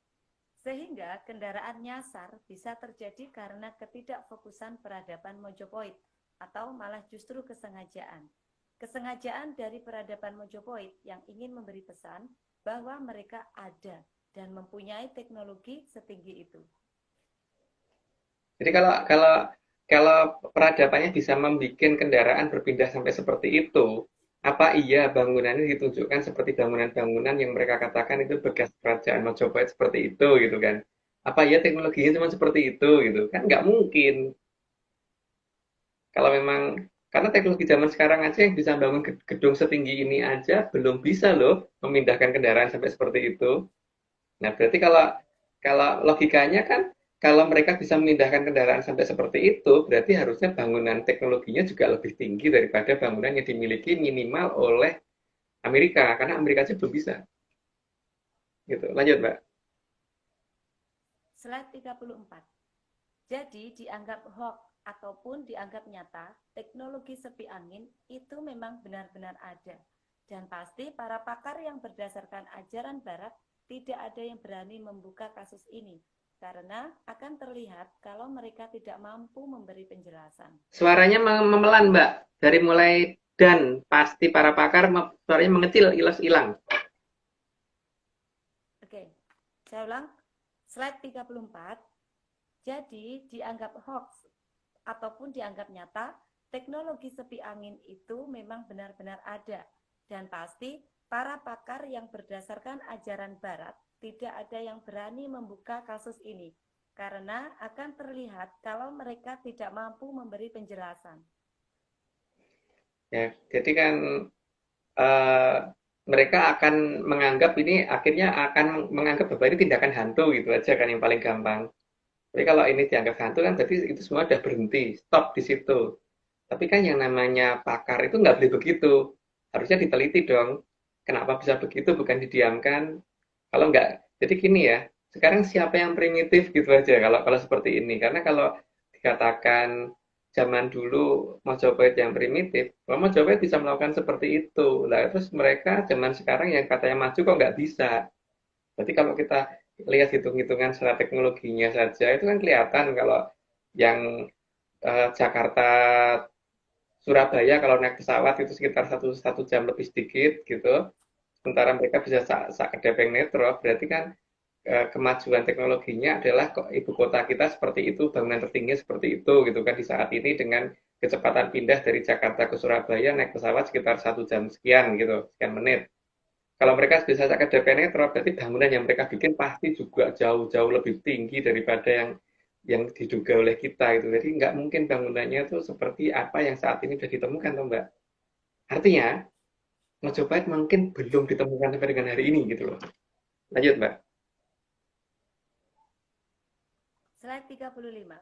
Sehingga kendaraan nyasar bisa terjadi karena ketidakfokusan peradaban Mojopahit atau malah justru kesengajaan. Kesengajaan dari peradaban Mojopahit yang ingin memberi pesan bahwa mereka ada dan mempunyai teknologi setinggi itu. Jadi kalau peradabannya bisa membuat kendaraan berpindah sampai seperti itu, apa iya bangunannya ditunjukkan seperti bangunan-bangunan yang mereka katakan itu bekas kerajaan Majapahit seperti itu gitu kan? Apa iya teknologinya cuma seperti itu gitu kan? Nggak mungkin. Kalau memang karena teknologi zaman sekarang aja yang bisa bangun gedung setinggi ini aja belum bisa loh memindahkan kendaraan sampai seperti itu. Nah, berarti kalau kalau logikanya kan kalau mereka bisa memindahkan kendaraan sampai seperti itu, berarti harusnya bangunan teknologinya juga lebih tinggi daripada bangunan yang dimiliki minimal oleh Amerika, karena Amerika aja belum bisa. Gitu. Lanjut, Mbak. Slide 34. Jadi dianggap hoax ataupun dianggap nyata, teknologi sepi angin itu memang benar-benar ada. Dan pasti para pakar yang berdasarkan ajaran barat tidak ada yang berani membuka kasus ini. Karena akan terlihat kalau mereka tidak mampu memberi penjelasan. Suaranya memelan, Mbak. Dari mulai dan pasti para pakar suaranya mengecil, hilang. Oke, saya ulang. Slide 34. Jadi dianggap hoax ataupun dianggap nyata, teknologi sepi angin itu memang benar-benar ada. Dan pasti para pakar yang berdasarkan ajaran barat tidak ada yang berani membuka kasus ini, karena akan terlihat kalau mereka tidak mampu memberi penjelasan. Ya, jadi kan mereka akan menganggap ini akhirnya akan menganggap bahwa ini tindakan hantu gitu aja kan yang paling gampang. Tapi kalau ini dianggap hantu kan berarti itu semua udah berhenti, stop di situ. Tapi kan yang namanya pakar itu nggak boleh begitu. Harusnya diteliti dong. Kenapa bisa begitu, bukan didiamkan. Kalau nggak, jadi gini ya, sekarang siapa yang primitif gitu aja kalau seperti ini. Karena kalau dikatakan zaman dulu Majapahit yang primitif, kalau Majapahit bisa melakukan seperti itu. Lah terus mereka zaman sekarang yang katanya maju kok nggak bisa. Berarti kalau kita lihat hitung-hitungan secara teknologinya saja, itu kan kelihatan kalau yang Jakarta Surabaya kalau naik pesawat itu sekitar satu jam lebih sedikit gitu. Sementara mereka bisa kedepeng metro, berarti kan kemajuan teknologinya adalah kok ibu kota kita seperti itu, bangunan tertinggi seperti itu gitu kan di saat ini dengan kecepatan pindah dari Jakarta ke Surabaya naik pesawat sekitar 1 jam sekian gitu, sekian menit. Kalau mereka bisa ke metro, berarti bangunan yang mereka bikin pasti juga jauh-jauh lebih tinggi daripada yang diduga oleh kita itu. Jadi nggak mungkin bangunannya itu seperti apa yang saat ini sudah ditemukan, toh Mbak. Artinya, Majapahit mungkin belum ditemukan sampai dengan hari ini gitu loh. Lanjut, Mbak. Slide 35.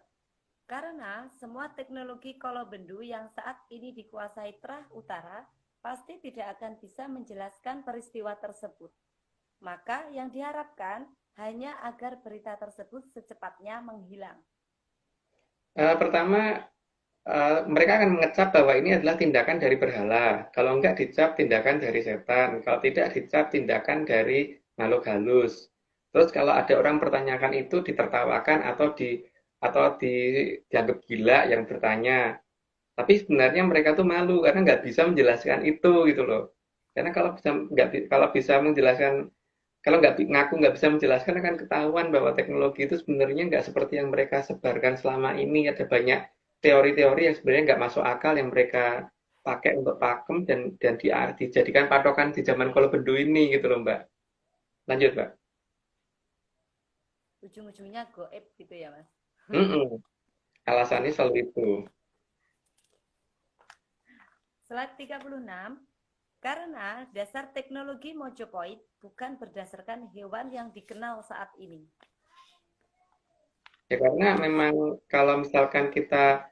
Karena semua teknologi kolobendu yang saat ini dikuasai Trah Utara pasti tidak akan bisa menjelaskan peristiwa tersebut. Maka yang diharapkan hanya agar berita tersebut secepatnya menghilang. Pertama, mereka akan mengecap bahwa ini adalah tindakan dari berhala. Kalau enggak dicap tindakan dari setan. Kalau tidak dicap tindakan dari makhluk halus. Terus kalau ada orang pertanyakan itu ditertawakan atau dianggap gila yang bertanya. Tapi sebenarnya mereka tuh malu karena nggak bisa menjelaskan itu gitu loh. Karena kalau bisa menjelaskan kalau nggak bisa menjelaskan akan ketahuan bahwa teknologi itu sebenarnya nggak seperti yang mereka sebarkan selama ini. Ada banyak teori-teori yang sebenarnya nggak masuk akal yang mereka pakai untuk pakem dan dijadikan patokan di zaman kolobendu ini gitu loh Mbak. Lanjut Mbak. Ujung-ujungnya goib gitu ya Mas. Alasannya selalu itu. Slide 36. Karena dasar teknologi Mojopahit bukan berdasarkan hewan yang dikenal saat ini. Ya karena memang kalau misalkan kita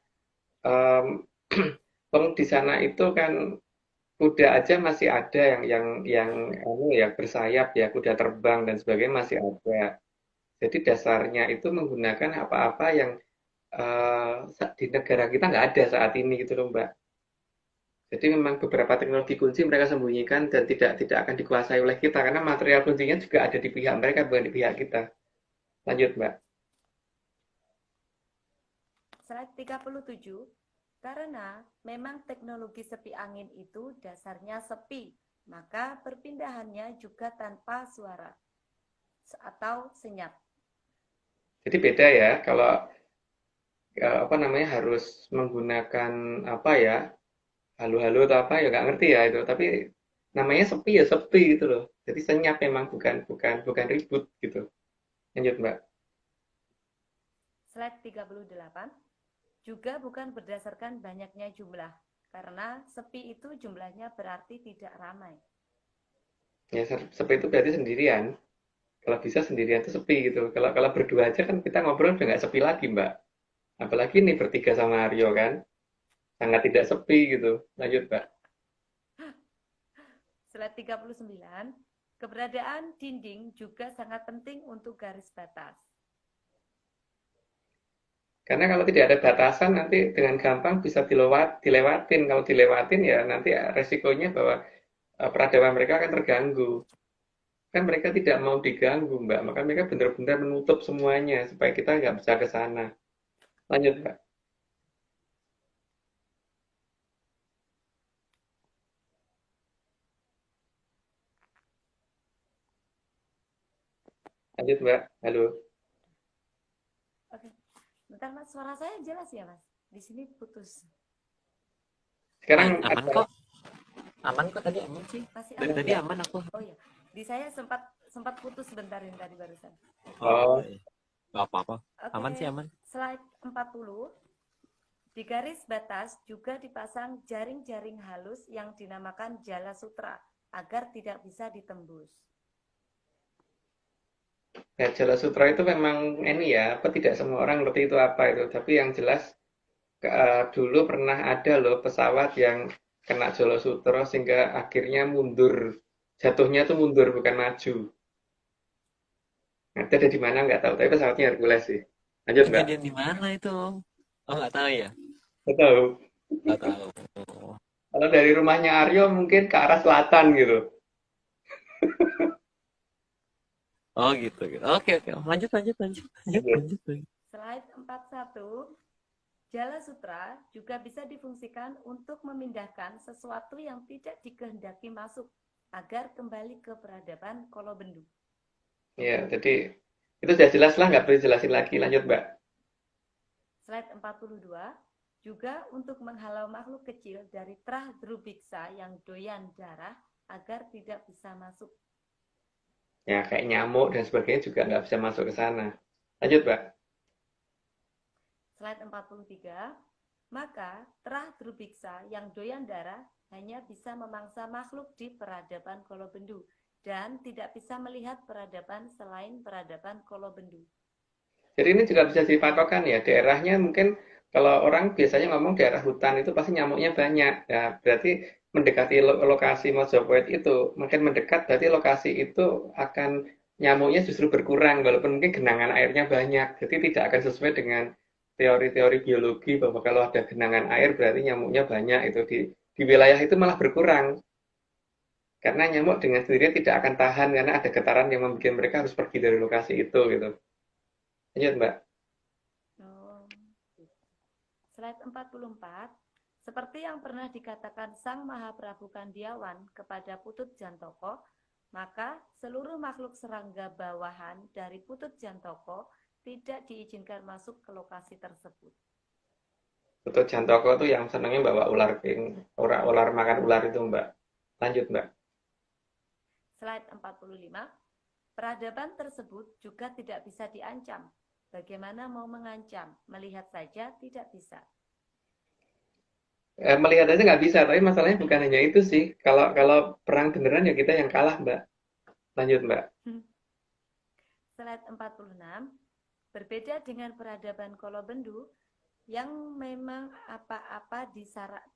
di sana itu kan kuda aja masih ada yang bersayap ya, kuda terbang dan sebagainya masih ada. Jadi dasarnya itu menggunakan apa-apa yang di negara kita nggak ada saat ini gitu loh Mbak. Jadi memang beberapa teknologi kunci mereka sembunyikan dan tidak akan dikuasai oleh kita karena material kuncinya juga ada di pihak mereka bukan di pihak kita. Lanjut Mbak. Slide 37. Karena memang teknologi sepi angin itu dasarnya sepi, maka perpindahannya juga tanpa suara atau senyap. Jadi beda ya kalau apa namanya harus menggunakan apa ya halo-halo atau apa ya nggak ngerti ya itu tapi namanya sepi ya sepi gitu loh jadi senyap memang bukan ribut gitu lanjut Mbak. Slide 38. Juga bukan berdasarkan banyaknya jumlah, karena sepi itu jumlahnya berarti tidak ramai. Ya sepi itu berarti sendirian kalau bisa sendirian itu sepi gitu kalau kalau berdua aja kan kita ngobrol udah nggak sepi lagi Mbak apalagi nih bertiga sama Aryo kan sangat tidak sepi gitu lanjut Mbak. Slide 39. Keberadaan dinding juga sangat penting untuk garis batas. Karena kalau tidak ada batasan nanti dengan gampang bisa dilewatin. Kalau dilewatin ya nanti resikonya bahwa peradaban mereka akan terganggu. Kan mereka tidak mau diganggu, Mbak. Maka mereka benar-benar menutup semuanya supaya kita nggak bisa ke sana. Lanjut, Mbak. Lanjut, Mbak. Halo. Oke, bentar Mas, suara saya jelas ya Mas? Di sini putus. Sekarang Aman ada kok. Aman kok tadi aman sih. Masih Dari aman tadi ya? aman aku. Oh iya, di saya sempat putus sebentar ini tadi barusan. Oh, Gak apa-apa. Oke, Aman sih aman. slide 40. Di garis batas juga dipasang jaring-jaring halus yang dinamakan jala sutra agar tidak bisa ditembus. ya Jala Sutra itu memang ini ya, apa tidak semua orang ngerti itu apa itu. Tapi yang jelas dulu pernah ada loh pesawat yang kena Jala Sutra sehingga akhirnya mundur. Jatuhnya tuh mundur bukan maju. Nah, itu ada di mana nggak tahu, tapi pesawatnya Hercules sih. Lanjut Mbak. Kejadian di mana itu? Oh nggak tahu ya? Nggak tahu. Nggak tahu. Kalau dari rumahnya Aryo mungkin ke arah selatan gitu. Oh gitu, gitu. Oke. Lanjut. Slide 41. Jala sutra juga bisa difungsikan untuk memindahkan sesuatu yang tidak dikehendaki masuk agar kembali ke peradaban Kolobendu. Ya, jadi itu sudah jelas lah, nggak perlu jelasin lagi. Lanjut Mbak. Slide 42. Juga untuk menghalau makhluk kecil dari trah drubiksa yang doyan darah agar tidak bisa masuk. Ya, kayak nyamuk dan sebagainya juga nggak bisa masuk ke sana. Lanjut Mbak. Slide 43. Maka trah drubiksa yang doyan darah hanya bisa memangsa makhluk di peradaban Kolobendu dan tidak bisa melihat peradaban selain peradaban Kolobendu. Jadi ini juga bisa dipatokan ya, daerahnya mungkin kalau orang biasanya ngomong daerah hutan itu pasti nyamuknya banyak. Ya, berarti mendekati lokasi Mojopahit itu, makin mendekat berarti lokasi itu akan nyamuknya justru berkurang walaupun mungkin genangan airnya banyak. Jadi tidak akan sesuai dengan teori-teori biologi bahwa kalau ada genangan air berarti nyamuknya banyak itu di wilayah itu malah berkurang. Karena nyamuk dengan sendirinya tidak akan tahan karena ada getaran yang membuat mereka harus pergi dari lokasi itu gitu. Lanjut, Mbak. Oh. Slide 44. Seperti yang pernah dikatakan Sang Mahaprabu Kandiawan kepada Putut Jantoko, maka seluruh makhluk serangga bawahan dari Putut Jantoko tidak diizinkan masuk ke lokasi tersebut. Putut Jantoko tuh yang senangnya bawa ular ular makan ular itu, Mbak. Lanjut, Mbak. Slide 45. Peradaban tersebut juga tidak bisa diancam. Bagaimana mau mengancam? Melihat saja tidak bisa. Melihat aja nggak bisa, tapi masalahnya bukan hanya itu sih. Kalau perang beneran ya kita yang kalah, Mbak. Lanjut, Mbak. Slide 46. Berbeda dengan peradaban Kolobendu, yang memang apa-apa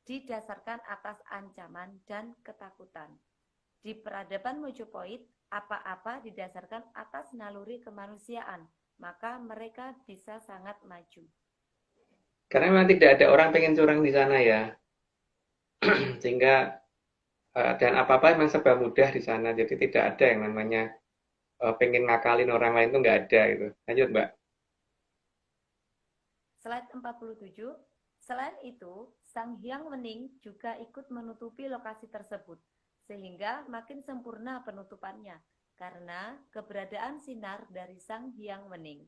didasarkan atas ancaman dan ketakutan. Di peradaban Mojopahit, apa-apa didasarkan atas naluri kemanusiaan, maka mereka bisa sangat maju. Karena memang tidak ada orang pengen curang di sana ya, sehingga dan apa-apa memang serba mudah di sana, jadi tidak ada yang namanya pengen ngakalin orang lain tuh nggak ada gitu. Lanjut Mbak. Slide 47. Selain itu, Sang Hyang Wening juga ikut menutupi lokasi tersebut, sehingga makin sempurna penutupannya, karena keberadaan sinar dari Sang Hyang Wening.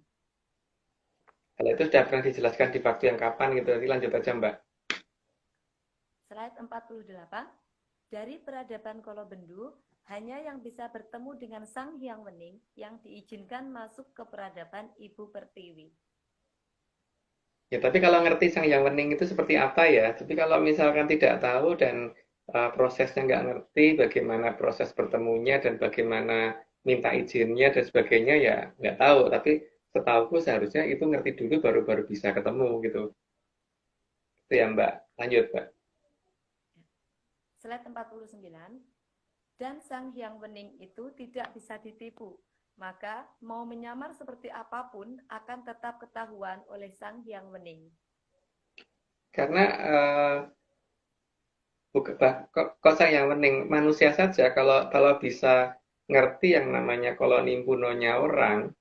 Kalau itu sudah pernah dijelaskan di waktu yang kapan gitu, nanti lanjut aja Mbak. Slide 48. Dari peradaban Kolobendu, hanya yang bisa bertemu dengan Sang Hyang Wening yang diizinkan masuk ke peradaban Ibu Pertiwi. Ya, tapi kalau ngerti Sang Hyang Wening itu seperti apa ya, tapi kalau misalkan tidak tahu dan prosesnya nggak ngerti, bagaimana proses bertemunya dan bagaimana minta izinnya dan sebagainya ya nggak tahu. Tapi setahuku seharusnya itu ngerti dulu baru bisa ketemu gitu. Itu ya Mbak. Lanjut Mbak. Slide 49. Dan Sang Hyang Wening itu tidak bisa ditipu, maka mau menyamar seperti apapun akan tetap ketahuan oleh Sang Hyang Wening. Karena kok Sang Hyang Wening manusia saja kalau bisa ngerti yang namanya koloni punonya orang,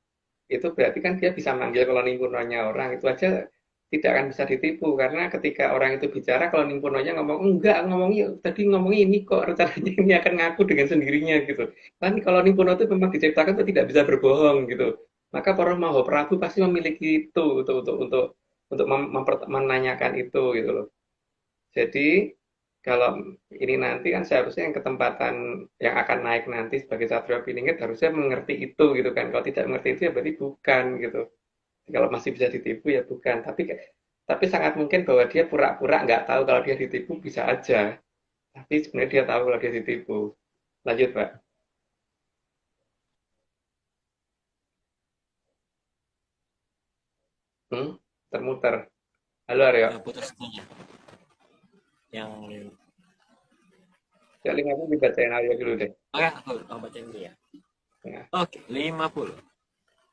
itu berarti kan dia bisa manggil koloni punonya orang, itu aja tidak akan bisa ditipu karena ketika orang itu bicara koloni punonya ngomong enggak, ngomongnya tadi ngomongnya ini kok rencananya ini akan ngaku dengan sendirinya gitu. Kan koloni puno itu memang diciptakan untuk tidak bisa berbohong gitu. Maka para Maha Prabu pasti memiliki itu untuk menanyakan itu gitu loh. Jadi kalau ini nanti kan seharusnya yang ketempatan yang akan naik nanti sebagai Satrio Piningit harusnya mengerti itu gitu kan. Kalau tidak mengerti itu ya berarti bukan gitu. Kalau masih bisa ditipu ya bukan. Tapi sangat mungkin bahwa dia pura-pura nggak tahu kalau dia ditipu bisa aja. Tapi sebenarnya dia tahu kalau dia ditipu. Lanjut Pak. Termuter. Halo Aryo. Ya, putus saja. Yang Ya 50 dibacain Aryo dulu deh. oke, aku bacain dulu ya. Ya. Oke, 50.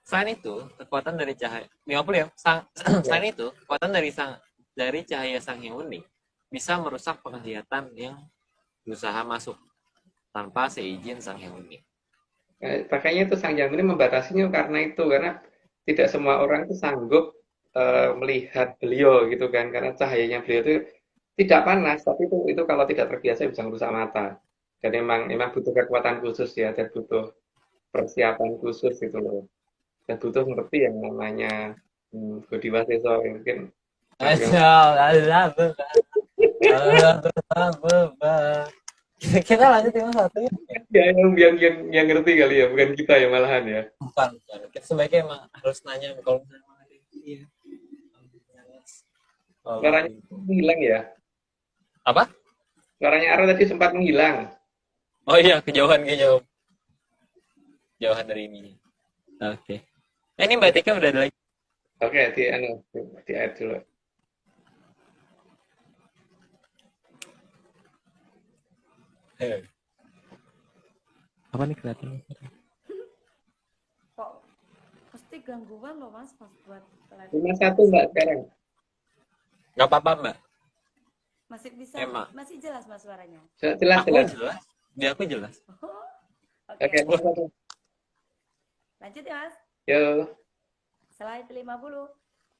Selain itu, kekuatan dari cahaya 50 ya. Selain itu, kekuatan dari cahaya Sang Hyang Wening bisa merusak penglihatan yang berusaha masuk tanpa seizin Sang Hyang Wening. Makanya itu Sang Hyang ini membatasinya karena tidak semua orang itu sanggup melihat beliau gitu kan karena cahayanya beliau itu tidak panas tapi itu kalau tidak terbiasa bisa merusak mata dan memang butuh kekuatan khusus ya dan butuh persiapan khusus gitu loh dan butuh ngerti yang namanya Budi Waseso mungkin Kita lanjut yang satu ya. ya yang ngerti kali ya bukan kita ya malahan ya Bukan. Kita sebaiknya emang harus nanya kalau misalnya emang ada yang iya. suaranya hilang ya Apa? suaranya Ara tadi sempat menghilang. Oh iya, kejauhan. Jauhan dari ini. Oke. Nah, ini Mbak Tika udah ada lagi. Oke, di add dulu. Apa nih kelihatan? Kok pasti gangguan loh Mas pas buat slide. 51 Mbak sekarang. Gak apa-apa Mbak. Masih bisa, Emang. masih jelas Mas suaranya. Jelas. Di aku jelas. Oke. Oke. Lanjut ya Mas. Yo. Slide 50.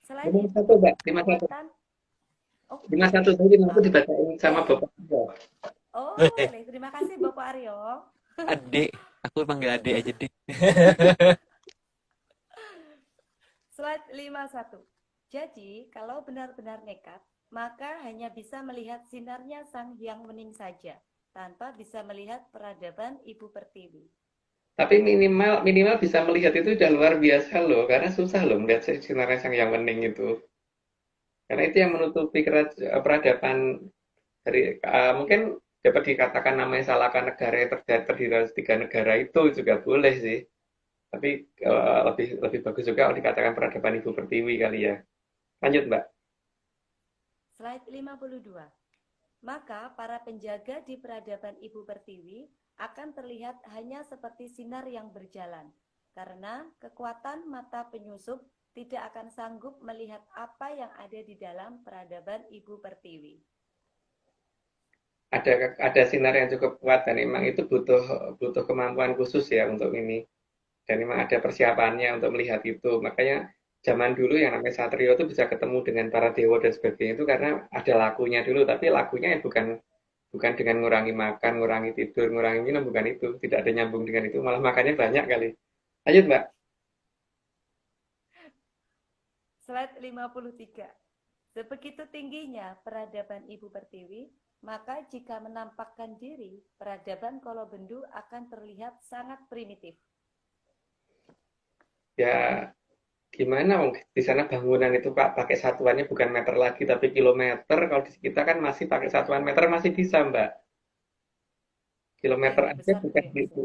Slide 51 Mbak, 51. kekuatan. Oh, 51 tadi aku dibacain sama Bapak. oh, boleh. Terima kasih Bapak Aryo. Adik, aku panggil adik aja deh. Slide 51. Jadi, kalau benar-benar nekat, maka hanya bisa melihat sinarnya Sang Hyang Wening saja, tanpa bisa melihat peradaban Ibu Pertiwi. Tapi minimal bisa melihat itu udah luar biasa loh, karena susah loh melihat sinarnya Sang Hyang Wening itu. Karena itu yang menutupi peradaban dari mungkin dapat dikatakan namanya Salaka Negara yang terdiri dari 3 negara itu juga boleh sih. Tapi lebih bagus juga kalau dikatakan peradaban Ibu Pertiwi kali ya. Lanjut Mbak. Slide 52. Maka para penjaga di peradaban Ibu Pertiwi akan terlihat hanya seperti sinar yang berjalan, karena kekuatan mata penyusup tidak akan sanggup melihat apa yang ada di dalam peradaban Ibu Pertiwi. Ada sinar yang cukup kuat dan memang itu butuh butuh kemampuan khusus ya untuk ini. Dan memang ada persiapannya untuk melihat itu. Makanya zaman dulu yang namanya Satrio itu bisa ketemu dengan para dewa dan sebagainya itu karena ada lakunya dulu. Tapi lakunya ya bukan bukan dengan ngurangi makan, ngurangi tidur, ngurangi minum, bukan itu. Tidak ada nyambung dengan itu. Malah makannya banyak kali. Lanjut, Mbak. Slide 53. Sebegitu tingginya peradaban Ibu Pertiwi, maka jika menampakkan diri, peradaban Kolobendu akan terlihat sangat primitif. Ya, gimana Wong? Di sana bangunan itu Pak pakai satuannya bukan meter lagi tapi kilometer. Kalau di kita kan masih pakai satuan meter masih bisa, Mbak. Kilometer Yang aja besar bukan ya, Mas. gitu.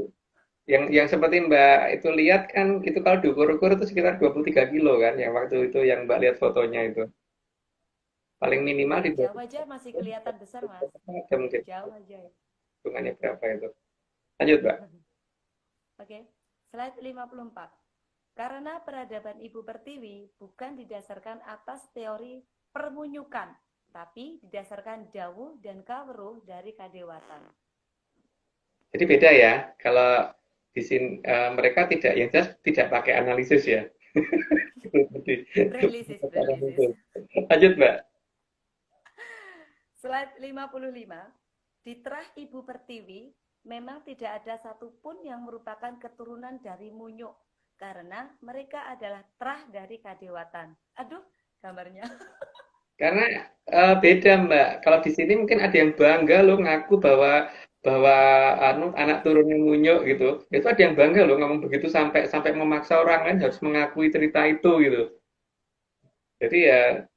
Yang seperti Mbak itu lihat kan itu kalau diukur-ukur itu sekitar 23 kilo kan yang waktu itu yang Mbak lihat fotonya itu. Paling minimal di Dari jauh aja masih kelihatan besar, Mas. ada mungkin Jauh aja ya. hitungannya berapa itu. Lanjut, Mbak. Oke, slide 54. Karena peradaban Ibu Pertiwi bukan didasarkan atas teori permunyukan, tapi didasarkan dawuh dan kawruh dari kadewatan. Jadi beda ya. Kalau di sini mereka tidak yang jelas tidak pakai analisis ya. Jadi, Brilisis. lanjut, Mbak. Slide 55. Di terah Ibu Pertiwi memang tidak ada satupun yang merupakan keturunan dari Munyuk, karena mereka adalah terah dari kadewatan. Aduh, gambarnya. Karena beda Mbak. Kalau di sini mungkin ada yang bangga loh ngaku bahwa bahwa anak turunnya Munyuk gitu. Itu ada yang bangga loh ngomong begitu sampai sampai memaksa orang lain harus mengakui cerita itu gitu. Jadi ya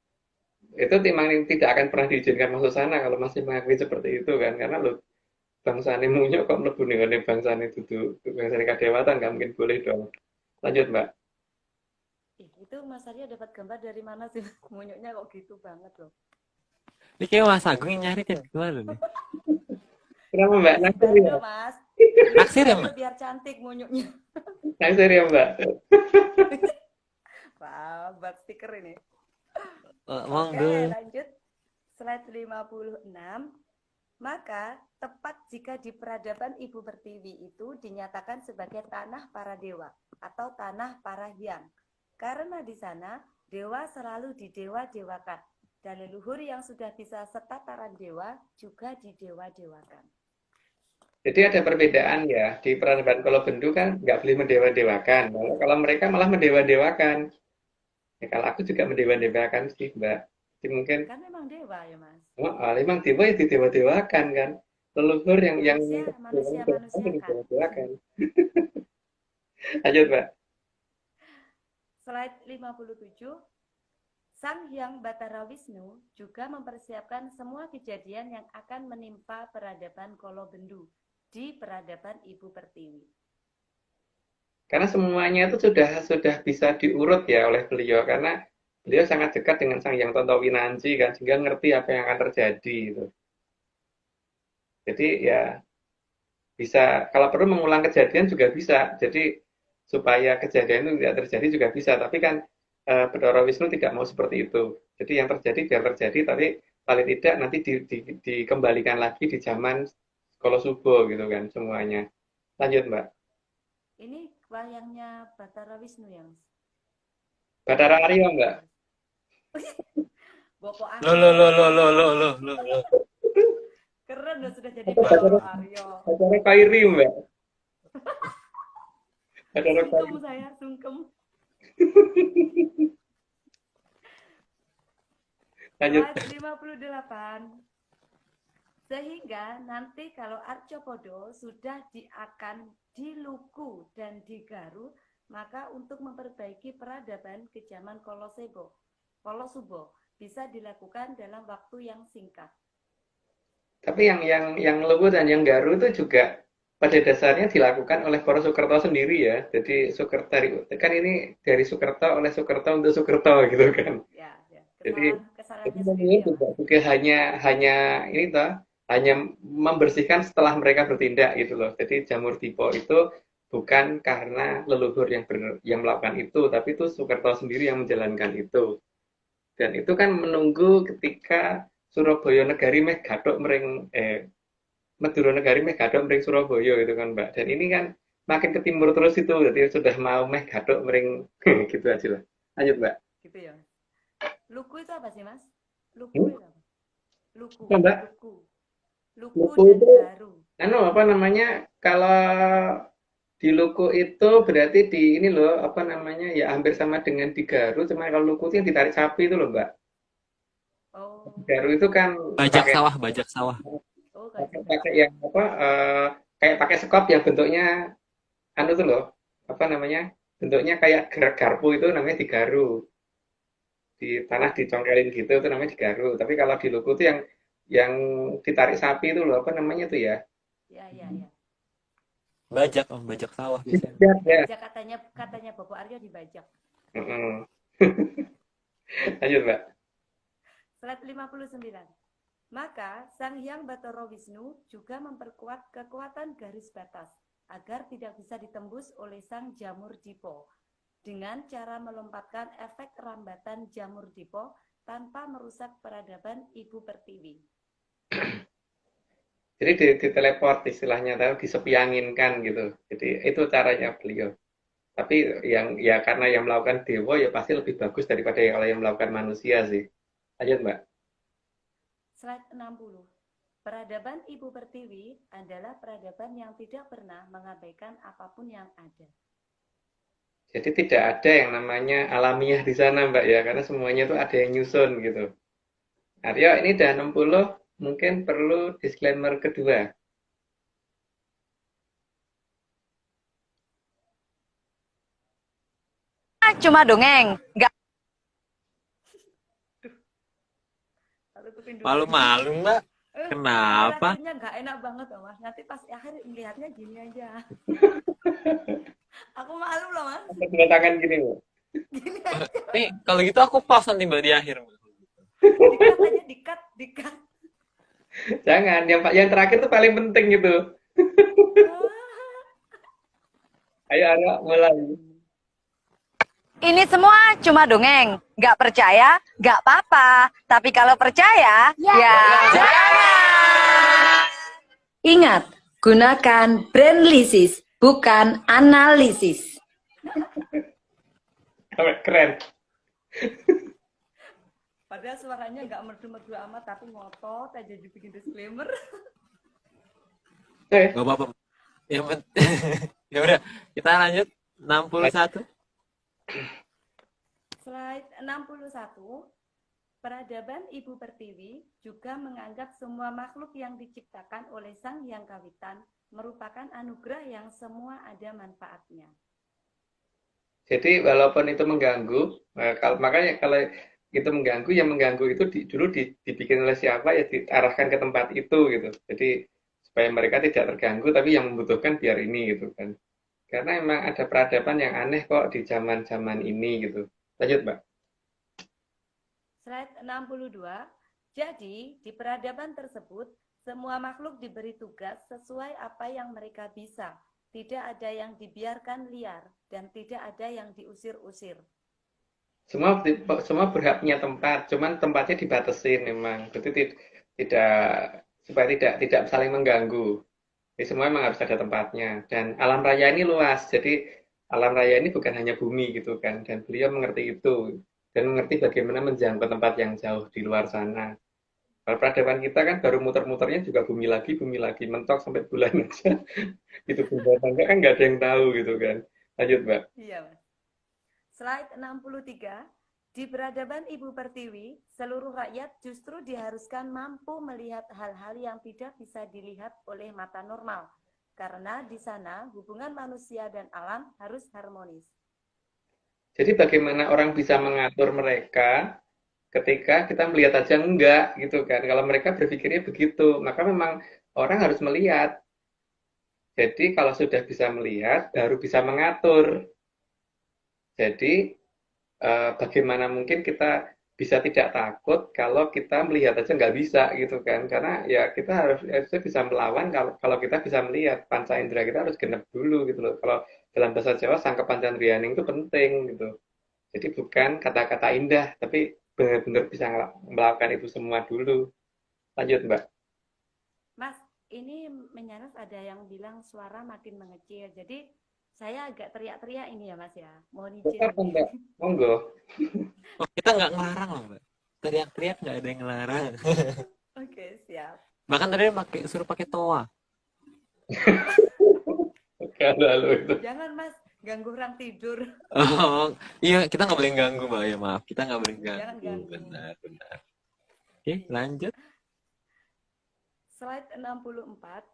itu memang tidak akan pernah diizinkan masuk sana kalau masih mengakui seperti itu kan. Karena lo bangsane Munyuk kok mlebu ning bangsane dudu bangsane kadewatan nggak mungkin boleh dong. Lanjut Mbak. Itu Mas Arya dapat gambar dari mana sih? Munyuknya kok gitu banget loh. Ini kayak Mas Agung yang nyari kan gimana nih? Kenapa Mbak? Naksir ya? Bando, Mas. Naksir ya, Mbak? Biar cantik munyuknya. Naksir ya Mbak? Wah, buat stiker ini. Monggo. Oke, lanjut. Slide 56. Maka tepat jika di peradaban Ibu Pertiwi itu dinyatakan sebagai tanah para dewa atau tanah para hyang. Karena di sana dewa selalu didewa-dewakan dan leluhur yang sudah bisa setataran dewa juga didewa-dewakan. Jadi ada perbedaan ya di peradaban Kolobendu kan nggak boleh mendewa-dewakan. Kalau mereka malah mendewa-dewakan. Ya, kalau aku juga mendewa-dewakan sih Mbak. Jadi mungkin Kan memang dewa ya Mas. memang dewa ya didewa-dewakan kan. Leluhur yang Manusia kan. didewa-dewakan. Lanjut Mbak. Slide 57. Sang Hyang Batara Wisnu juga mempersiapkan semua kejadian yang akan menimpa peradaban Kolobendu di peradaban Ibu Pertiwi. Karena semuanya itu sudah bisa diurut ya oleh beliau karena beliau sangat dekat dengan Sang Hyang Tontowinanci kan sehingga ngerti apa yang akan terjadi gitu. Jadi ya bisa kalau perlu mengulang kejadian juga bisa. Jadi supaya kejadian itu tidak terjadi juga bisa. Tapi kan Bathara Wisnu tidak mau seperti itu. Jadi yang terjadi biar terjadi, tapi paling tidak nanti dikembalikan lagi di zaman Kolosubo gitu kan semuanya. Lanjut Mbak. Ini wayangnya Batara Wisnu yang Bathara Arya Mbak. Bopo Loh. Keren loh sudah jadi Bopo Aryo. Bathara Kairi Mbak. Bathara Kairi. Sungkem saya, sungkem. Lanjut. Slide 58. Sehingga nanti kalau Arcopodo sudah akan diluku dan digaru, maka untuk memperbaiki peradaban ke zaman Kolosubo bisa dilakukan dalam waktu yang singkat. Tapi yang Luwu dan yang Garu itu juga pada dasarnya dilakukan oleh para Sukerto sendiri ya. Jadi Sukerto kan ini dari Sukerto oleh Sukerto untuk Sukerto gitu kan. Ya. Jadi Kesalahannya sendiri ya, juga hanya ini toh hanya membersihkan setelah mereka bertindak gitu loh. Jadi jamur tiba itu bukan karena leluhur yang melakukan itu, tapi itu Soekarno sendiri yang menjalankan itu. Dan itu kan menunggu ketika Surabaya negari meh gathuk mring Madura negari meh gathuk mring Surabaya gitu kan Mbak. Dan ini kan makin ke timur terus itu, jadi sudah mau meh gathuk mring gitu aja lah. Lanjut Mbak. Gitu ya. Luku itu apa sih, Mas? Luku Hmm? itu apa? Luku, Apa, Mbak? luku. Luku Luku dan itu garu. anu apa namanya? Kalau di Luku itu berarti di ini loh apa namanya? Ya hampir sama dengan di Garu, cuma kalau Luku itu yang ditarik sapi itu loh Mbak. Oh, Garu itu kan Bajak pakai sawah, bajak sawah. oh pakai, kayak pakai yang apa? Kayak pakai sekop yang bentuknya anu tuh loh. Apa namanya? Bentuknya kayak garpu itu namanya digaru. Di tanah dicongkelin gitu itu namanya digaru. Tapi kalau di Luku itu yang ditarik sapi itu loh apa namanya tuh ya? ya, ya, ya. Bajak, Om, bajak sawah biasanya. Ya, ya. Dibajak katanya Bapak Aryo dibajak. Mm-mm. Lanjut Mbak. Slide 59. Maka Sang Hyang Bathara Wisnu juga memperkuat kekuatan garis batas agar tidak bisa ditembus oleh Sang Jamur Dipo dengan cara melompatkan efek rambatan Jamur Dipo tanpa merusak peradaban Ibu Pertiwi. Jadi diteleport istilahnya, tahu disepianginkan gitu. Jadi itu caranya beliau. Tapi yang ya karena yang melakukan dewa ya pasti lebih bagus daripada kalau yang melakukan manusia sih. Lanjut Mbak. Slide 60. Peradaban Ibu Pertiwi adalah peradaban yang tidak pernah mengabaikan apapun yang ada. Jadi tidak ada yang namanya alamiah di sana Mbak ya, karena semuanya tuh ada yang nyusun gitu. Aryo ini udah 60, mungkin perlu disclaimer kedua. Cuma dongeng, nggak Lalu kuping dulu. Malu-malu, Mbak. Kenapa? Rasanya nggak enak banget loh Mas. Nanti pas akhir melihatnya gini aja. Aku malu loh Mas. Kedua tangan gini Mbak. Gini aja. Nih, kalau gitu aku pause nanti Mbak di akhir, Mbak. Dikat aja, dikat. Jangan, yang terakhir tuh paling penting gitu. Ayo Aryo mulai. ini semua cuma dongeng. Nggak percaya, nggak apa-apa. Tapi kalau percaya, ya jangan. Ingat, gunakan brandlisis, bukan analisis. Keren. Padahal suaranya nggak merdu-merdu amat, tapi ngotot aja dibikin disclaimer. Gak apa-apa. Ya udah, kita lanjut 61. Slide 61. Peradaban Ibu Pertiwi juga menganggap semua makhluk yang diciptakan oleh Sang Hyang Kawitan merupakan anugerah yang semua ada manfaatnya. Jadi walaupun itu mengganggu, makanya kalau itu mengganggu, yang mengganggu itu dulu dibikin oleh siapa ya diarahkan ke tempat itu gitu. Jadi supaya mereka tidak terganggu, tapi yang membutuhkan biar ini gitu kan. Karena emang ada peradaban yang aneh kok di zaman-zaman ini gitu. Lanjut Mbak. Slide 62. Jadi, di peradaban tersebut, semua makhluk diberi tugas sesuai apa yang mereka bisa. Tidak ada yang dibiarkan liar dan tidak ada yang diusir-usir. Semua berhak punya tempat, cuman tempatnya dibatasin memang. Jadi tidak supaya tidak saling mengganggu. Jadi semua memang harus ada tempatnya. Dan alam raya ini luas, jadi alam raya ini bukan hanya bumi gitu kan. Dan beliau mengerti itu dan mengerti bagaimana menjangkau tempat yang jauh di luar sana. Kalau peradaban kita kan baru muter-muternya juga bumi lagi, mentok sampai bulan aja. Itu bumi tangga kan nggak ada yang tahu gitu kan. Lanjut Mbak. Iya, Mas. Slide 63. Di peradaban Ibu Pertiwi, seluruh rakyat justru diharuskan mampu melihat hal-hal yang tidak bisa dilihat oleh mata normal. Karena di sana hubungan manusia dan alam harus harmonis. Jadi bagaimana orang bisa mengatur mereka ketika kita melihat aja enggak gitu kan. Kalau mereka berpikirnya begitu, maka memang orang harus melihat. Jadi kalau sudah bisa melihat, baru bisa mengatur. Jadi bagaimana mungkin kita bisa tidak takut kalau kita melihat aja nggak bisa gitu kan, karena ya kita harusnya bisa melawan kalau kita bisa melihat, panca indera kita harus genep dulu gitu loh. Kalau dalam bahasa Jawa sangka panca-indrianing itu penting gitu. Jadi bukan kata-kata indah, tapi benar-benar bisa melakukan itu semua dulu. Lanjut, Mbak. Mas, ini menyanas ada yang bilang suara makin mengecil. Jadi saya agak teriak-teriak ini ya Mas ya. Mohon izin Apa, ini. Mbak? Monggo. Oh, kita nggak ngelarang loh, Mbak. Teriak-teriak nggak ada yang ngelarang. Oke, siap. Bahkan tadi suruh pakai toa. Kalau itu. Jangan Mas, ganggu orang tidur. Oh, iya, kita nggak boleh ganggu, Mbak. Ya, maaf. Kita nggak boleh Jangan ganggu. ganggu. Benar, benar. Oke, lanjut. Slide 64.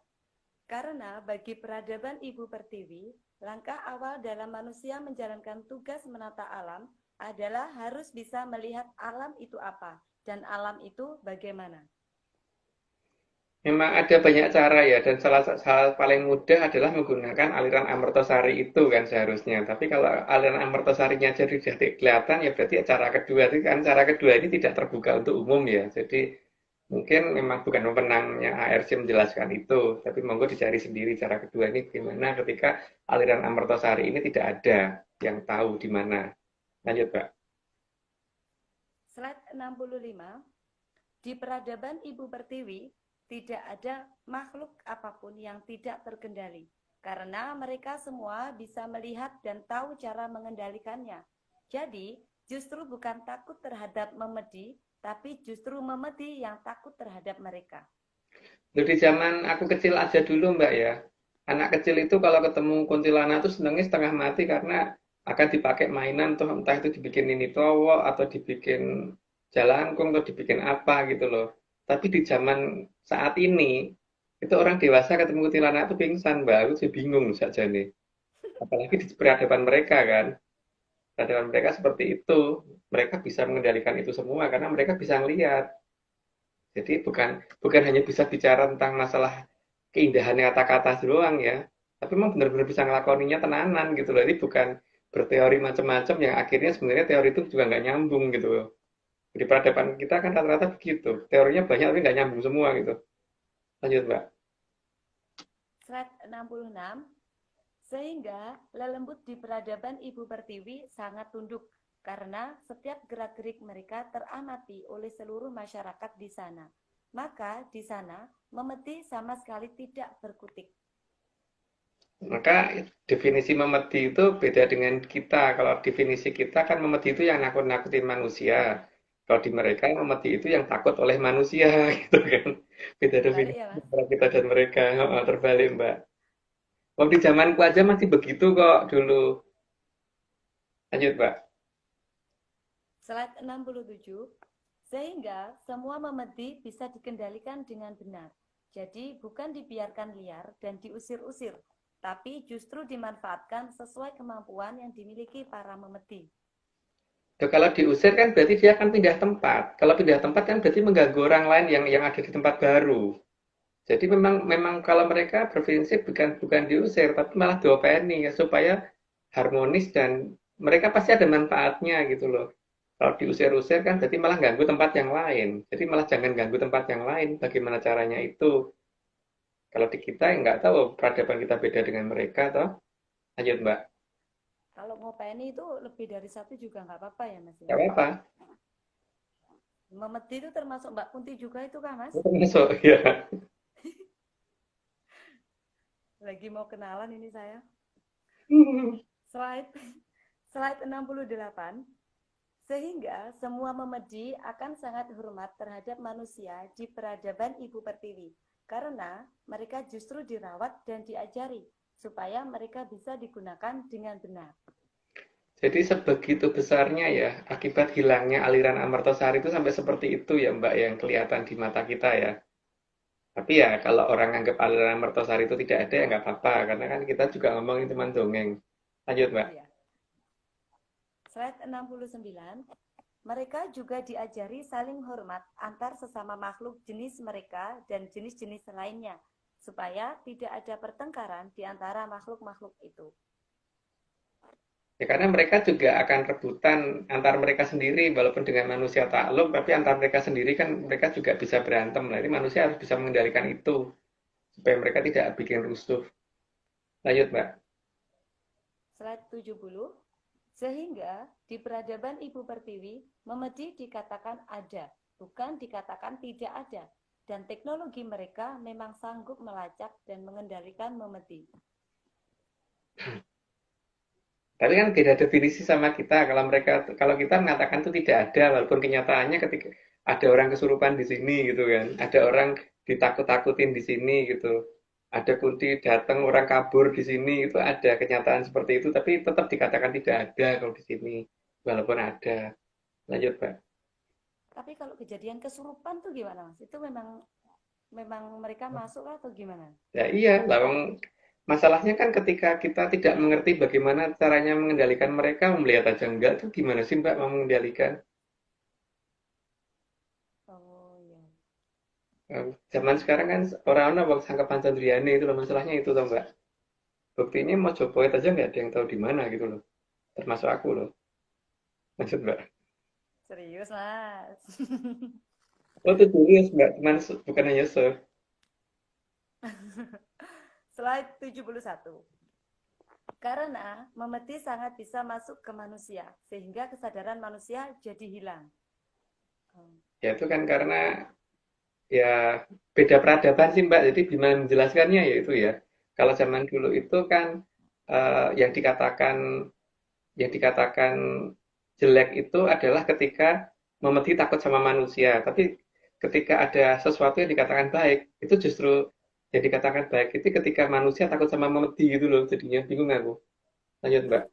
Karena bagi peradaban Ibu Pertiwi, langkah awal dalam manusia menjalankan tugas menata alam adalah harus bisa melihat alam itu apa dan alam itu bagaimana. Memang ada banyak cara ya, dan salah paling mudah adalah menggunakan aliran Amertosari itu kan seharusnya. Tapi kalau aliran Amertosarinya jadi tidak kelihatan, ya berarti cara kedua itu kan, cara kedua ini tidak terbuka untuk umum ya. Jadi mungkin memang bukan wewenangnya ARC menjelaskan itu, tapi monggo dicari sendiri cara kedua ini bagaimana ketika aliran Amertosari ini tidak ada yang tahu di mana. Lanjut, Pak. Slide 65. Di peradaban Ibu Pertiwi, tidak ada makhluk apapun yang tidak terkendali, karena mereka semua bisa melihat dan tahu cara mengendalikannya. Jadi, justru bukan takut terhadap memedi, tapi justru memedi yang takut terhadap mereka. Dulu di zaman aku kecil aja dulu, Mbak ya. Anak kecil itu kalau ketemu kuntilanak tuh senengnya setengah mati karena akan dipakai mainan tuh, entah itu dibikin ini towo atau dibikin jalangkung atau dibikin apa gitu loh. Tapi di zaman saat ini itu orang dewasa ketemu kuntilanak tuh pingsan, Mbak. Aku sih bingung saja nih. Apalagi di peradaban mereka kan. Peradaban mereka seperti itu. Mereka bisa mengendalikan itu semua karena mereka bisa ngelihat. Jadi bukan bukan hanya bisa bicara tentang masalah keindahan kata-kata doang ya, tapi memang benar-benar bisa ngelakoninya tenanan gitu loh. Ini bukan berteori macam-macam yang akhirnya sebenarnya teori itu juga nggak nyambung gitu loh. Di peradaban kita kan rata-rata begitu, teorinya banyak tapi nggak nyambung semua gitu. Lanjut, Mbak. Slide 66. Sehingga lelembut di peradaban Ibu Pertiwi sangat tunduk karena setiap gerak-gerik mereka teramati oleh seluruh masyarakat di sana. Maka di sana memedi sama sekali tidak berkutik. Maka definisi memedi itu beda dengan kita. Kalau definisi kita kan memedi itu yang nakut-nakutin manusia. Kalau di mereka memedi itu yang takut oleh manusia gitu kan. Beda Terbalik definisi ya, Mas? antara kita dan mereka. Oh, terbalik, Mbak. Waktu di zamanku aja masih begitu kok dulu. Lanjut, Mbak. Slide 67. Sehingga semua memedi bisa dikendalikan dengan benar. Jadi bukan dibiarkan liar dan diusir-usir, tapi justru dimanfaatkan sesuai kemampuan yang dimiliki para memedi. Tuh, kalau diusir kan berarti dia akan pindah tempat. Kalau pindah tempat kan berarti mengganggu orang lain yang ada di tempat baru. Jadi memang kalau mereka berprinsip bukan diusir, tapi malah diopeni ya supaya harmonis dan mereka pasti ada manfaatnya gitu loh. Kalau diusir-usir kan berarti malah ganggu tempat yang lain. Jadi malah jangan ganggu tempat yang lain. Bagaimana caranya itu? Kalau di kita ya nggak tahu peradaban kita beda dengan mereka toh. Lanjut, Mbak. Kalau ngopeni itu lebih dari satu juga nggak apa-apa ya, Mas? Nggak apa-apa. Memedi itu termasuk Mbak Kunti juga itu kan, Mas? Masuk ya. Lagi mau kenalan ini saya. Slide 68. Sehingga semua memedi akan sangat hormat terhadap manusia di peradaban Ibu Pertiwi, karena mereka justru dirawat dan diajari, supaya mereka bisa digunakan dengan benar. Jadi sebegitu besarnya ya akibat hilangnya aliran Amertosari itu sampai seperti itu ya Mbak yang kelihatan di mata kita ya. Tapi ya kalau orang anggap aliran Amertosari itu tidak ada ya nggak apa-apa karena kan kita juga ngomongin teman dongeng. Lanjut, Mbak. Ya. Slide 69. Mereka juga diajari saling hormat antar sesama makhluk jenis mereka dan jenis-jenis lainnya, supaya tidak ada pertengkaran di antara makhluk-makhluk itu. Ya karena mereka juga akan rebutan antar mereka sendiri, walaupun dengan manusia takluk, tapi antar mereka sendiri kan mereka juga bisa berantem. Nah, ini manusia harus bisa mengendalikan itu supaya mereka tidak bikin rusuh. Lanjut, Mbak. Slide 70. Sehingga di peradaban Ibu Pertiwi, memedi dikatakan ada, bukan dikatakan tidak ada. Dan teknologi mereka memang sanggup melacak dan mengendalikan memedi. Tapi kan beda definisi sama kita. Kalau kita mengatakan itu tidak ada, walaupun kenyataannya ketika ada orang kesurupan di sini gitu kan, ada orang ditakut-takutin di sini gitu, ada kunti datang orang kabur di sini itu ada kenyataan seperti itu, tapi tetap dikatakan tidak ada kalau di sini, walaupun ada. Lanjut, Pak. Tapi kalau kejadian kesurupan tuh gimana, Mas? Itu memang mereka masuk atau gimana? Ya iya, lawang masalahnya kan ketika kita tidak mengerti bagaimana caranya mengendalikan mereka, melihat aja enggak tuh gimana sih Mbak mau mengendalikan? Oh iya. Zaman sekarang kan orang-orang bang sangka Pancandriane itu loh masalahnya itu loh Mbak. Buktinya mau Jokowi aja nggak ada yang tahu di mana gitu loh. Termasuk aku loh. Maksud Mbak. Serius, Mas. Oh itu serius Mbak, cuman bukan hanya Slide 71. Karena memedi sangat bisa masuk ke manusia, sehingga kesadaran manusia jadi hilang. ya itu kan karena ya beda peradaban sih Mbak. Jadi gimana menjelaskannya ya itu ya. Kalau zaman dulu itu kan yang dikatakan jelek itu adalah ketika memedi takut sama manusia. Tapi ketika ada sesuatu yang dikatakan baik, itu justru yang dikatakan baik itu ketika manusia takut sama memedi gitu loh. Jadinya bingung aku. Lanjut Mbak.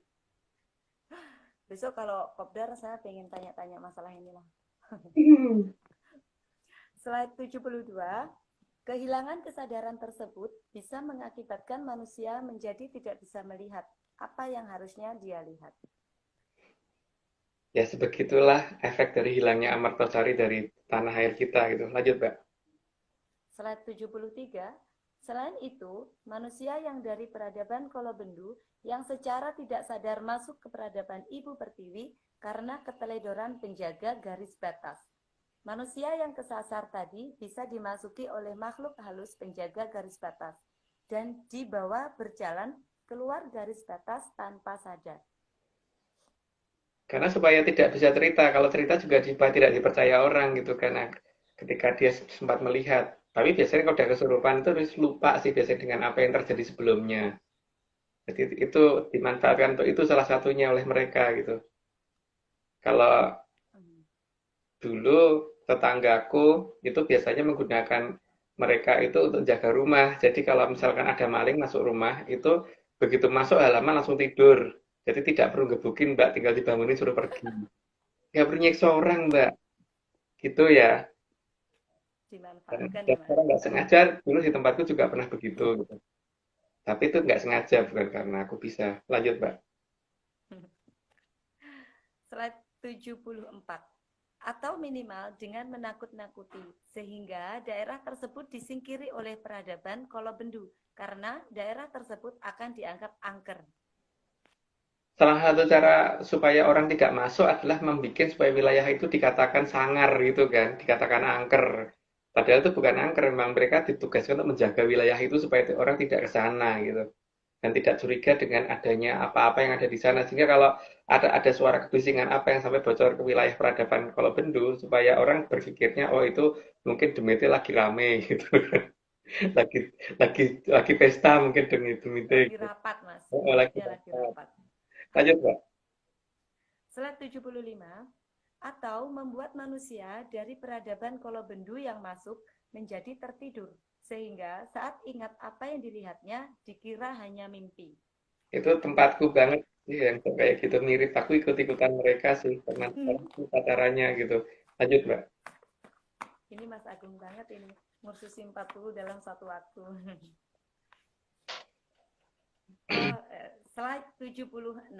Besok kalau kopdar saya pengen tanya-tanya masalah inilah. Slide 72. Kehilangan kesadaran tersebut bisa mengakibatkan manusia menjadi tidak bisa melihat apa yang harusnya dia lihat. Ya sebegitulah efek dari hilangnya Amartosari dari tanah air kita gitu. Lanjut Mbak. Slide 73. Selain itu, manusia yang dari peradaban Kolobendu yang secara tidak sadar masuk ke peradaban Ibu Pertiwi karena keteledoran penjaga garis batas. Manusia yang kesasar tadi bisa dimasuki oleh makhluk halus penjaga garis batas dan dibawa berjalan keluar garis batas tanpa sadar. Karena supaya tidak bisa cerita, kalau cerita juga tidak dipercaya orang gitu karena ketika dia sempat melihat. Tapi biasanya kalau udah kesurupan itu harus lupa sih biasanya dengan apa yang terjadi sebelumnya. Jadi itu dimanfaatkan untuk itu salah satunya oleh mereka gitu. Kalau dulu tetanggaku itu biasanya menggunakan mereka itu untuk jaga rumah. Jadi kalau misalkan ada maling masuk rumah, itu begitu masuk halaman langsung tidur. Jadi tidak perlu gebukin Mbak, tinggal dibangunin suruh pergi. Nggak perlu nyiksa orang Mbak, gitu ya. Dan Dimanfaatkan ya, Mas. sekarang nggak sengaja, dulu di tempatku juga pernah begitu. Gitu. Tapi itu nggak sengaja, bukan karena aku bisa. Lanjut Mbak. Slide 74. Atau minimal dengan menakut-nakuti, sehingga daerah tersebut disingkiri oleh peradaban Kolobendu, karena daerah tersebut akan dianggap angker. Salah satu cara supaya orang tidak masuk adalah membuat supaya wilayah itu dikatakan sangar gitu kan, dikatakan angker. Padahal itu bukan angker, memang mereka ditugaskan untuk menjaga wilayah itu supaya orang tidak ke sana gitu. Dan tidak curiga dengan adanya apa-apa yang ada di sana. Sehingga kalau ada suara kebisingan apa yang sampai bocor ke wilayah peradaban Kolobendu, supaya orang berpikirnya, oh itu mungkin Demite lagi rame gitu. lagi pesta mungkin Demite. Lagi rapat, Mas. Oh, lagi Ya, lagi rapat. Lanjut, Mbak. Slide 75. Atau membuat manusia dari peradaban Kolobendu yang masuk menjadi tertidur, sehingga saat ingat apa yang dilihatnya dikira hanya mimpi. Itu tempatku banget sih yang kayak gitu mirip. Aku ikut-ikutan mereka sih karena caranya gitu. Lanjut, Mbak. Ini Mas Agung banget ini, ngursusi 40 dalam satu waktu. Slide 76.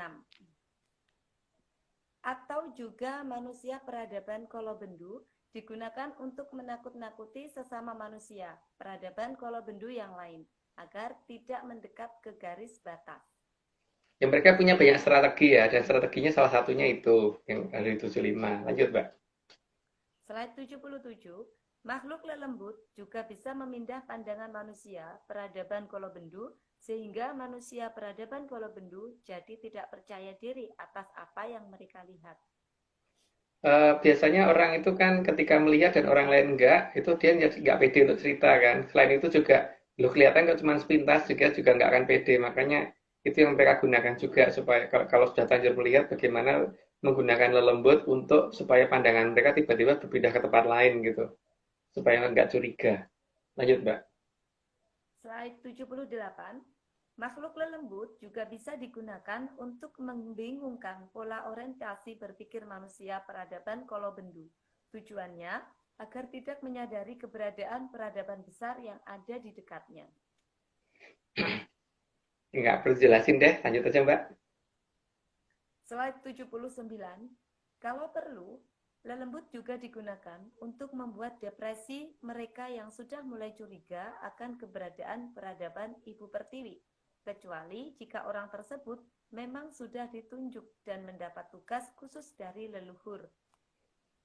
Atau juga manusia peradaban Kolobendu digunakan untuk menakut-nakuti sesama manusia peradaban Kolobendu yang lain agar tidak mendekat ke garis batas. Ya mereka punya banyak strategi ya, dan strateginya salah satunya itu yang dari 75. Lanjut, Mbak. Slide 77, makhluk lelembut juga bisa memindah pandangan manusia peradaban Kolobendu sehingga manusia peradaban Kolobendu jadi tidak percaya diri atas apa yang mereka lihat. Biasanya orang itu kan ketika melihat dan orang lain enggak, itu dia nggak pede untuk cerita kan. Selain itu juga, lo kelihatan kok cuma sepintas juga nggak akan pede. Makanya itu yang mereka gunakan juga supaya kalau sudah terlanjur melihat bagaimana menggunakan lelembut untuk supaya pandangan mereka tiba-tiba berpindah ke tempat lain gitu, supaya nggak curiga. Lanjut, Mbak. Slide 78, makhluk lelembut juga bisa digunakan untuk membingungkan pola orientasi berpikir manusia peradaban Kolobendu. Tujuannya agar tidak menyadari keberadaan peradaban besar yang ada di dekatnya. Nggak perlu jelasin deh, lanjut aja, Mbak. Slide 79, kalau perlu, lelembut juga digunakan untuk membuat depresi mereka yang sudah mulai curiga akan keberadaan peradaban Ibu Pertiwi, kecuali jika orang tersebut memang sudah ditunjuk dan mendapat tugas khusus dari leluhur.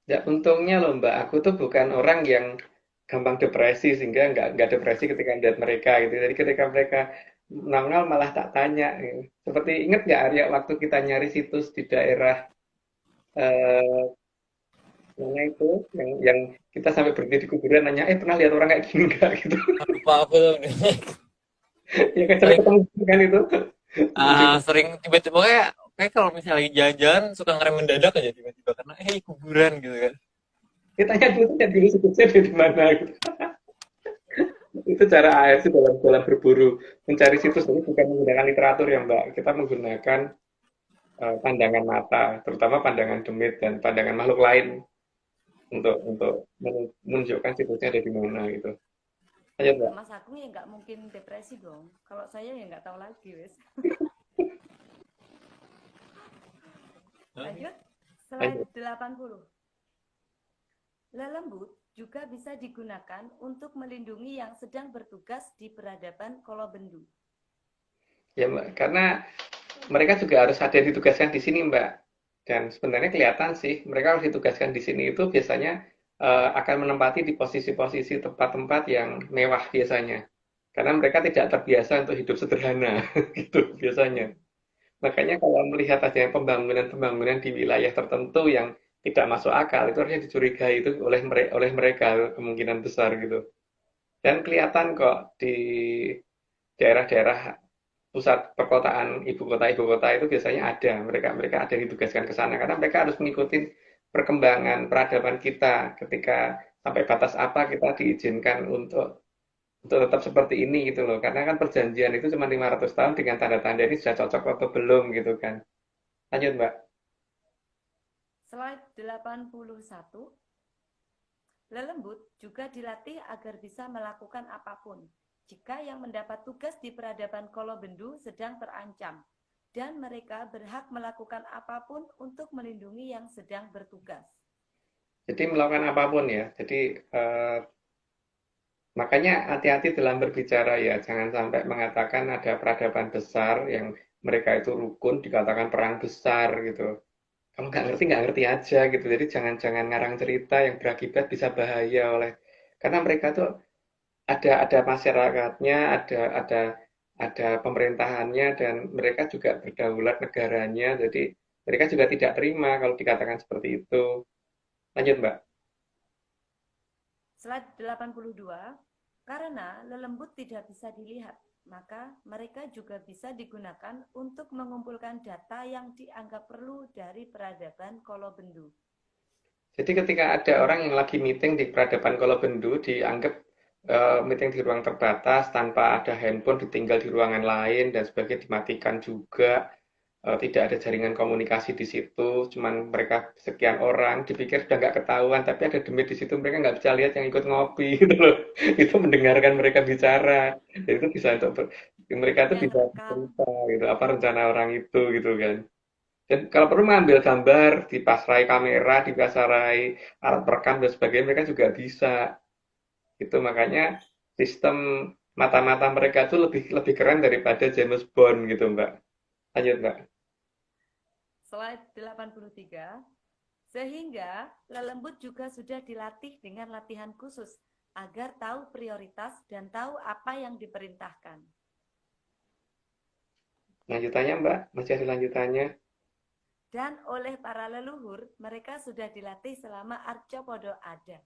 Ya, untungnya loh Mbak, aku tuh bukan orang yang gampang depresi sehingga nggak depresi ketika melihat mereka gitu. Jadi ketika mereka nongol malah tak tanya. Gitu. Seperti ingat nggak Arya waktu kita nyari situs di daerah eh, mana itu yang kita sampai berhenti di kuburan nanya, pernah lihat orang kayak gini nggak gitu? Lupa aku tuh. Ya kecuali Sering, ketemu kan itu. sering tiba-tiba kayak kalau misalnya lagi jalan-jalan suka ngerem mendadak aja tiba-tiba karena kuburan gitu kan. Kita tanya dulu situsnya di mana gitu. Itu cara AFC dalam berburu mencari situs ini bukan menggunakan literatur ya Mbak. Kita menggunakan pandangan mata, terutama pandangan demit dan pandangan makhluk lain untuk menunjukkan situsnya ada di mana gitu. Lanjut Mbak. Mas Agung ya nggak mungkin depresi dong. Kalau saya ya nggak tahu lagi, wes. Lanjut, slide 80. Lelembut juga bisa digunakan untuk melindungi yang sedang bertugas di peradaban Kolobendu. Ya Mbak, karena mereka juga harus ada ditugaskan di sini Mbak. Dan sebenarnya kelihatan sih, mereka harus ditugaskan di sini itu biasanya akan menempati di posisi-posisi tempat-tempat yang mewah biasanya. Karena mereka tidak terbiasa untuk hidup sederhana, gitu biasanya. Makanya kalau melihat adanya pembangunan-pembangunan di wilayah tertentu yang tidak masuk akal, itu harusnya dicurigai itu oleh mereka kemungkinan besar gitu. Dan kelihatan kok di daerah-daerah pusat perkotaan ibu kota itu biasanya ada mereka mereka ada yang ditugaskan ke sana karena mereka harus mengikuti perkembangan peradaban kita ketika sampai batas apa kita diizinkan untuk tetap seperti ini gitu loh karena kan perjanjian itu cuma 500 tahun dengan tanda-tanda ini sudah cocok atau belum gitu kan. Lanjut Mbak. Slide 81. Lelembut juga dilatih agar bisa melakukan apapun jika yang mendapat tugas di peradaban Kolobendu sedang terancam dan mereka berhak melakukan apapun untuk melindungi yang sedang bertugas. Jadi melakukan apapun ya. Jadi makanya hati-hati dalam berbicara ya, jangan sampai mengatakan ada peradaban besar yang mereka itu rukun, dikatakan perang besar gitu. Kamu nggak ngerti aja gitu. Jadi jangan-jangan ngarang cerita yang berakibat bisa bahaya karena mereka tuh ada masyarakatnya, ada pemerintahannya dan mereka juga berdaulat negaranya. Jadi mereka juga tidak terima kalau dikatakan seperti itu. Lanjut, Mbak. Slide 82. Karena lelembut tidak bisa dilihat, maka mereka juga bisa digunakan untuk mengumpulkan data yang dianggap perlu dari peradaban Kolobendu. Jadi ketika ada orang yang lagi meeting di peradaban Kolobendu, dianggap meeting di ruang terbatas tanpa ada handphone ditinggal di ruangan lain dan sebagainya dimatikan juga. Tidak ada jaringan komunikasi di situ, cuman mereka sekian orang dipikir sudah nggak ketahuan, tapi ada demit di situ mereka nggak bisa lihat yang ikut ngopi gitu loh. Itu mendengarkan mereka bicara, dan itu bisa mereka itu Yang bisa rekam. cerita gitu apa rencana orang itu gitu kan. Dan kalau perlu mengambil gambar, dipasrai kamera, dipasrai alat perekam dan sebagainya, mereka juga bisa. Itu makanya sistem mata-mata mereka itu lebih lebih keren daripada James Bond gitu, Mbak. Lanjut, Mbak. Slide 83. Sehingga lelembut juga sudah dilatih dengan latihan khusus agar tahu prioritas dan tahu apa yang diperintahkan. Lanjutannya, Mbak. Masih ada lanjutannya. Dan oleh para leluhur, mereka sudah dilatih selama Arjopodo ada.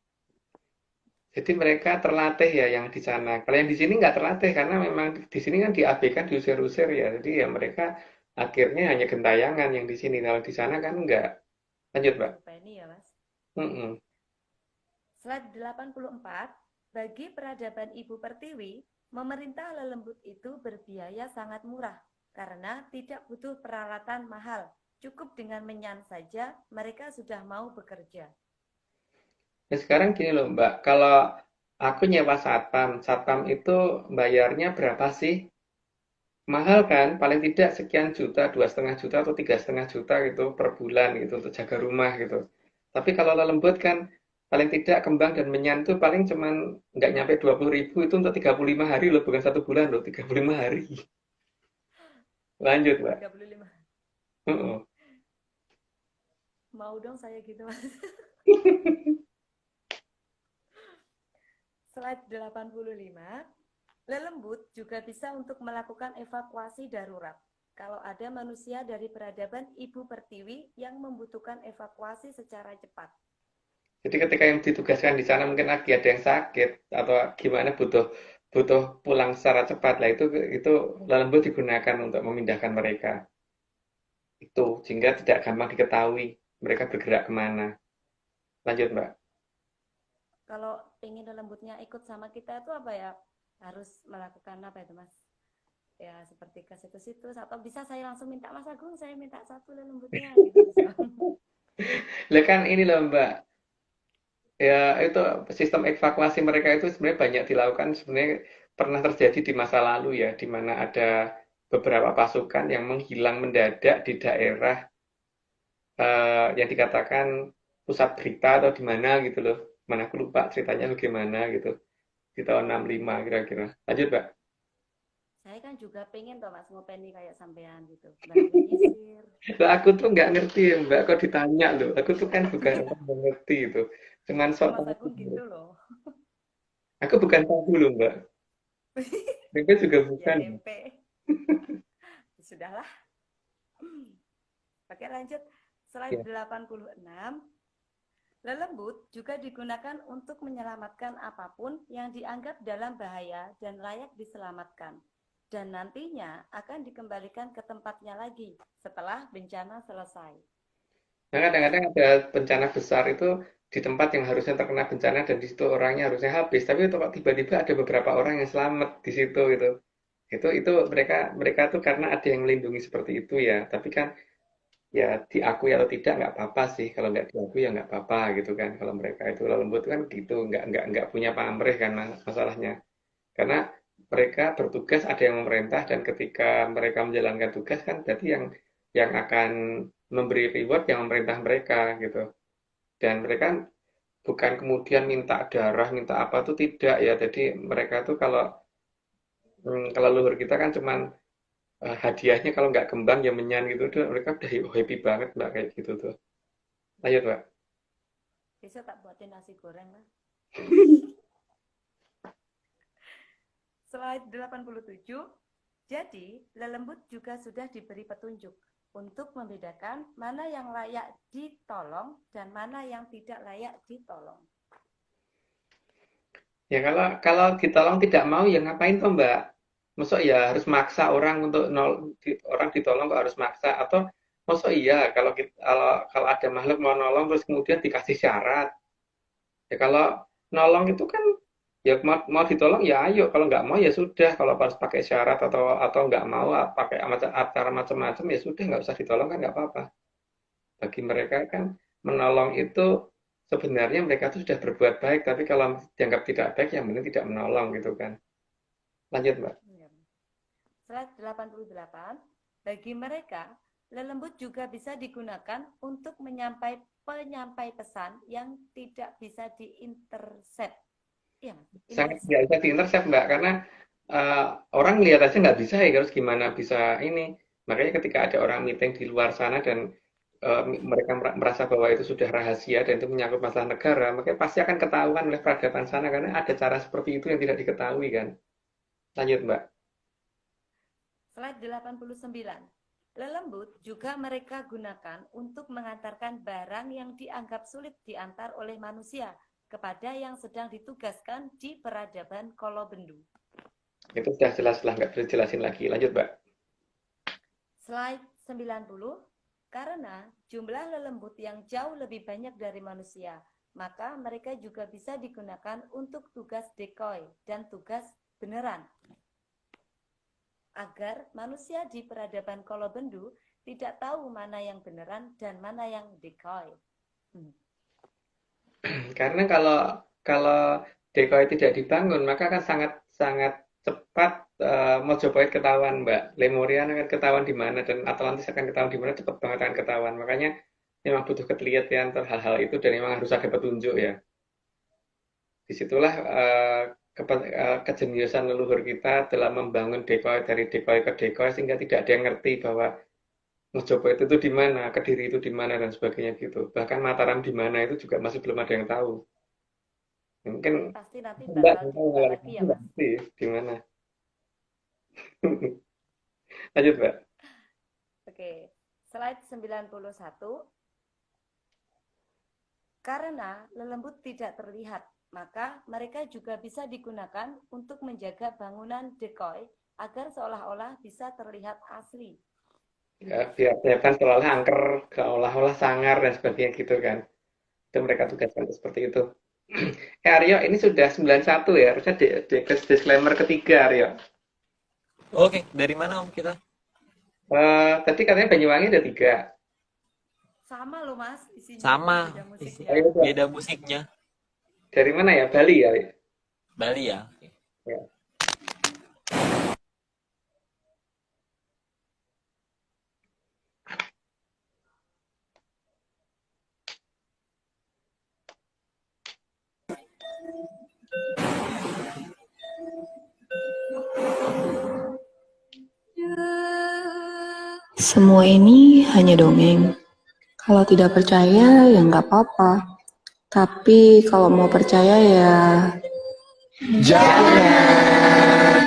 Jadi mereka terlatih ya yang di sana. Kalau yang di sini nggak terlatih karena memang di sini kan diabaikan, diusir-usir ya. Jadi ya mereka akhirnya hanya gentayangan yang di sini. Kalau di sana kan nggak. Lanjut, Mbak. Ini ya, Mas. Mm-mm. Slide 84. Bagi peradaban Ibu Pertiwi, memerintah lelembut itu berbiaya sangat murah karena tidak butuh peralatan mahal. Cukup dengan menyan saja, mereka sudah mau bekerja. Nah, sekarang gini loh, Mbak. Kalau aku nyewa satpam, satpam itu bayarnya berapa sih? Mahal kan? Paling tidak sekian juta, 2,5 juta atau 3,5 juta gitu per bulan gitu untuk jaga rumah gitu. Tapi kalau lelembut kan paling tidak kembang dan menyan itu paling cuman nggak nyampe 20.000 itu untuk 35 hari loh, bukan 1 bulan loh, 35 hari. Lanjut, Mbak. 35. Heeh. Mau dong saya gitu, Mas. Slide 85. Lelembut juga bisa untuk melakukan evakuasi darurat. Kalau ada manusia dari peradaban Ibu Pertiwi yang membutuhkan evakuasi secara cepat. Jadi ketika yang ditugaskan di sana mungkin lagi ada yang sakit atau gimana butuh butuh pulang secara cepat lah itu lelembut digunakan untuk memindahkan mereka. Itu sehingga tidak gampang diketahui mereka bergerak kemana. Lanjut, Mbak. Kalau ingin lelembutnya ikut sama kita itu apa ya? Harus melakukan apa itu, Mas? Ya seperti ke situs-situs atau bisa saya langsung minta Mas Agung, saya minta satu lelembutnya gitu. Lah kan ini loh, Mbak. Ya itu sistem evakuasi mereka itu sebenarnya banyak dilakukan sebenarnya pernah terjadi di masa lalu ya, di mana ada beberapa pasukan yang menghilang mendadak di daerah yang dikatakan pusat berita atau di mana gitu loh. Mana aku lupa ceritanya bagaimana gitu. Di tahun 65 kira-kira. Lanjut, Mbak. Saya kan juga pengen toh Mas ngopeni kayak sampean gitu. Bantu nyisir. Lah aku tuh nggak ngerti ya, Mbak. Kok ditanya loh. Aku tuh kan bukan orang yang ngerti itu. Cuman sok Mas tahu. Agung gitu loh. Aku bukan tahu loh, Mbak. Tempe juga Ya bukan. tempe. Sudahlah. Oke lanjut. Slide Ya. 86. Lelembut juga digunakan untuk menyelamatkan apapun yang dianggap dalam bahaya dan layak diselamatkan. Dan nantinya akan dikembalikan ke tempatnya lagi setelah bencana selesai. Nah, kadang-kadang ada bencana besar itu di tempat yang harusnya terkena bencana dan di situ orangnya harusnya habis, tapi kok tiba-tiba ada beberapa orang yang selamat di situ gitu. Itu mereka mereka tuh karena ada yang melindungi seperti itu ya. Tapi kan ya diakui atau tidak nggak apa-apa sih. Kalau nggak diakui ya nggak apa-apa gitu kan. Kalau mereka itu lembut kan gitu, nggak punya pamrih kan masalahnya. Karena mereka bertugas ada yang memerintah dan ketika mereka menjalankan tugas kan berarti yang akan memberi reward yang memerintah mereka gitu. Dan mereka bukan kemudian minta darah, minta apa tuh tidak ya. Jadi mereka tuh kalau luhur kita kan cuman hadiahnya kalau nggak kembang ya menyan gitu tuh mereka udah happy banget Mbak kayak gitu tuh. Lanjut, Mbak. Besok tak buatin nasi goreng lah. Slide 87. Jadi, lelembut juga sudah diberi petunjuk untuk membedakan mana yang layak ditolong dan mana yang tidak layak ditolong. Ya kalau ditolong tidak mau ya ngapain tuh Mbak? Masuk ya harus maksa orang untuk orang ditolong kok harus maksa atau masuk iya kalau ada makhluk mau nolong terus kemudian dikasih syarat. Ya kalau nolong itu kan ya mau ditolong ya ayo kalau nggak mau ya sudah kalau harus pakai syarat atau nggak mau pakai acara macam-macam ya sudah nggak usah ditolong kan nggak apa-apa. Bagi mereka kan menolong itu sebenarnya mereka tuh sudah berbuat baik tapi kalau dianggap tidak baik ya mending tidak menolong gitu kan. Lanjut, Mbak. Slide 88. Bagi mereka, lelembut juga bisa digunakan untuk penyampai pesan yang tidak bisa diintercept. Iya, Sangat nggak bisa diintercept Mbak karena orang lihat aja nggak bisa ya harus gimana bisa ini Makanya ketika ada orang meeting di luar sana dan mereka merasa bahwa itu sudah rahasia dan itu menyangkut masalah negara, makanya pasti akan ketahuan oleh peradaban sana karena ada cara seperti itu yang tidak diketahui kan. Lanjut, Mbak. Slide 89. Lelembut juga mereka gunakan untuk mengantarkan barang yang dianggap sulit diantar oleh manusia kepada yang sedang ditugaskan di peradaban Kolobendu. Itu sudah jelas lah, nggak perlu jelasin lagi. Lanjut, Mbak. Slide 90. Karena jumlah lelembut yang jauh lebih banyak dari manusia, maka mereka juga bisa digunakan untuk tugas decoy dan tugas beneran. Agar manusia di peradaban Kolobendu tidak tahu mana yang beneran dan mana yang decoy. Karena kalau decoy tidak dibangun, maka akan sangat cepat Mojopahit ketahuan, Mbak. Lemurian akan ketahuan di mana dan Atlantis akan ketahuan di mana, cepat banget akan ketahuan. Makanya memang butuh ketelitian terhadap hal-hal itu dan memang harus ada petunjuk ya. Disitulah kejeniusan leluhur kita dalam membangun decoy dari decoy ke decoy sehingga tidak ada yang ngerti bahwa Mojopahit itu di mana, Kediri itu di mana dan sebagainya gitu. Bahkan Mataram di mana itu juga masih belum ada yang tahu. Mungkin Pasti nanti Mbak bakal dibuka lagi ya, Mas. di mana? Lanjut, Mbak. Oke, slide 91. Karena lelembut tidak terlihat, maka mereka juga bisa digunakan untuk menjaga bangunan decoy agar seolah-olah bisa terlihat asli. Ya, biar kan seolah-olah angker, seolah-olah sangar dan sebagainya gitu kan. Itu mereka tugaskan seperti itu. Aryo, ini sudah 91 ya, harusnya disclaimer ketiga, Aryo. Oke, dari mana Om kita? Tadi katanya Banyuwangi ada 3. Sama loh Mas, isinya Sama, beda musiknya. Oh, iya, beda musiknya. dari mana ya? Bali ya? Bali ya. Oke. Ya. Semua ini hanya dongeng. Kalau tidak percaya ya nggak apa-apa. Tapi kalau mau percaya ya jangan.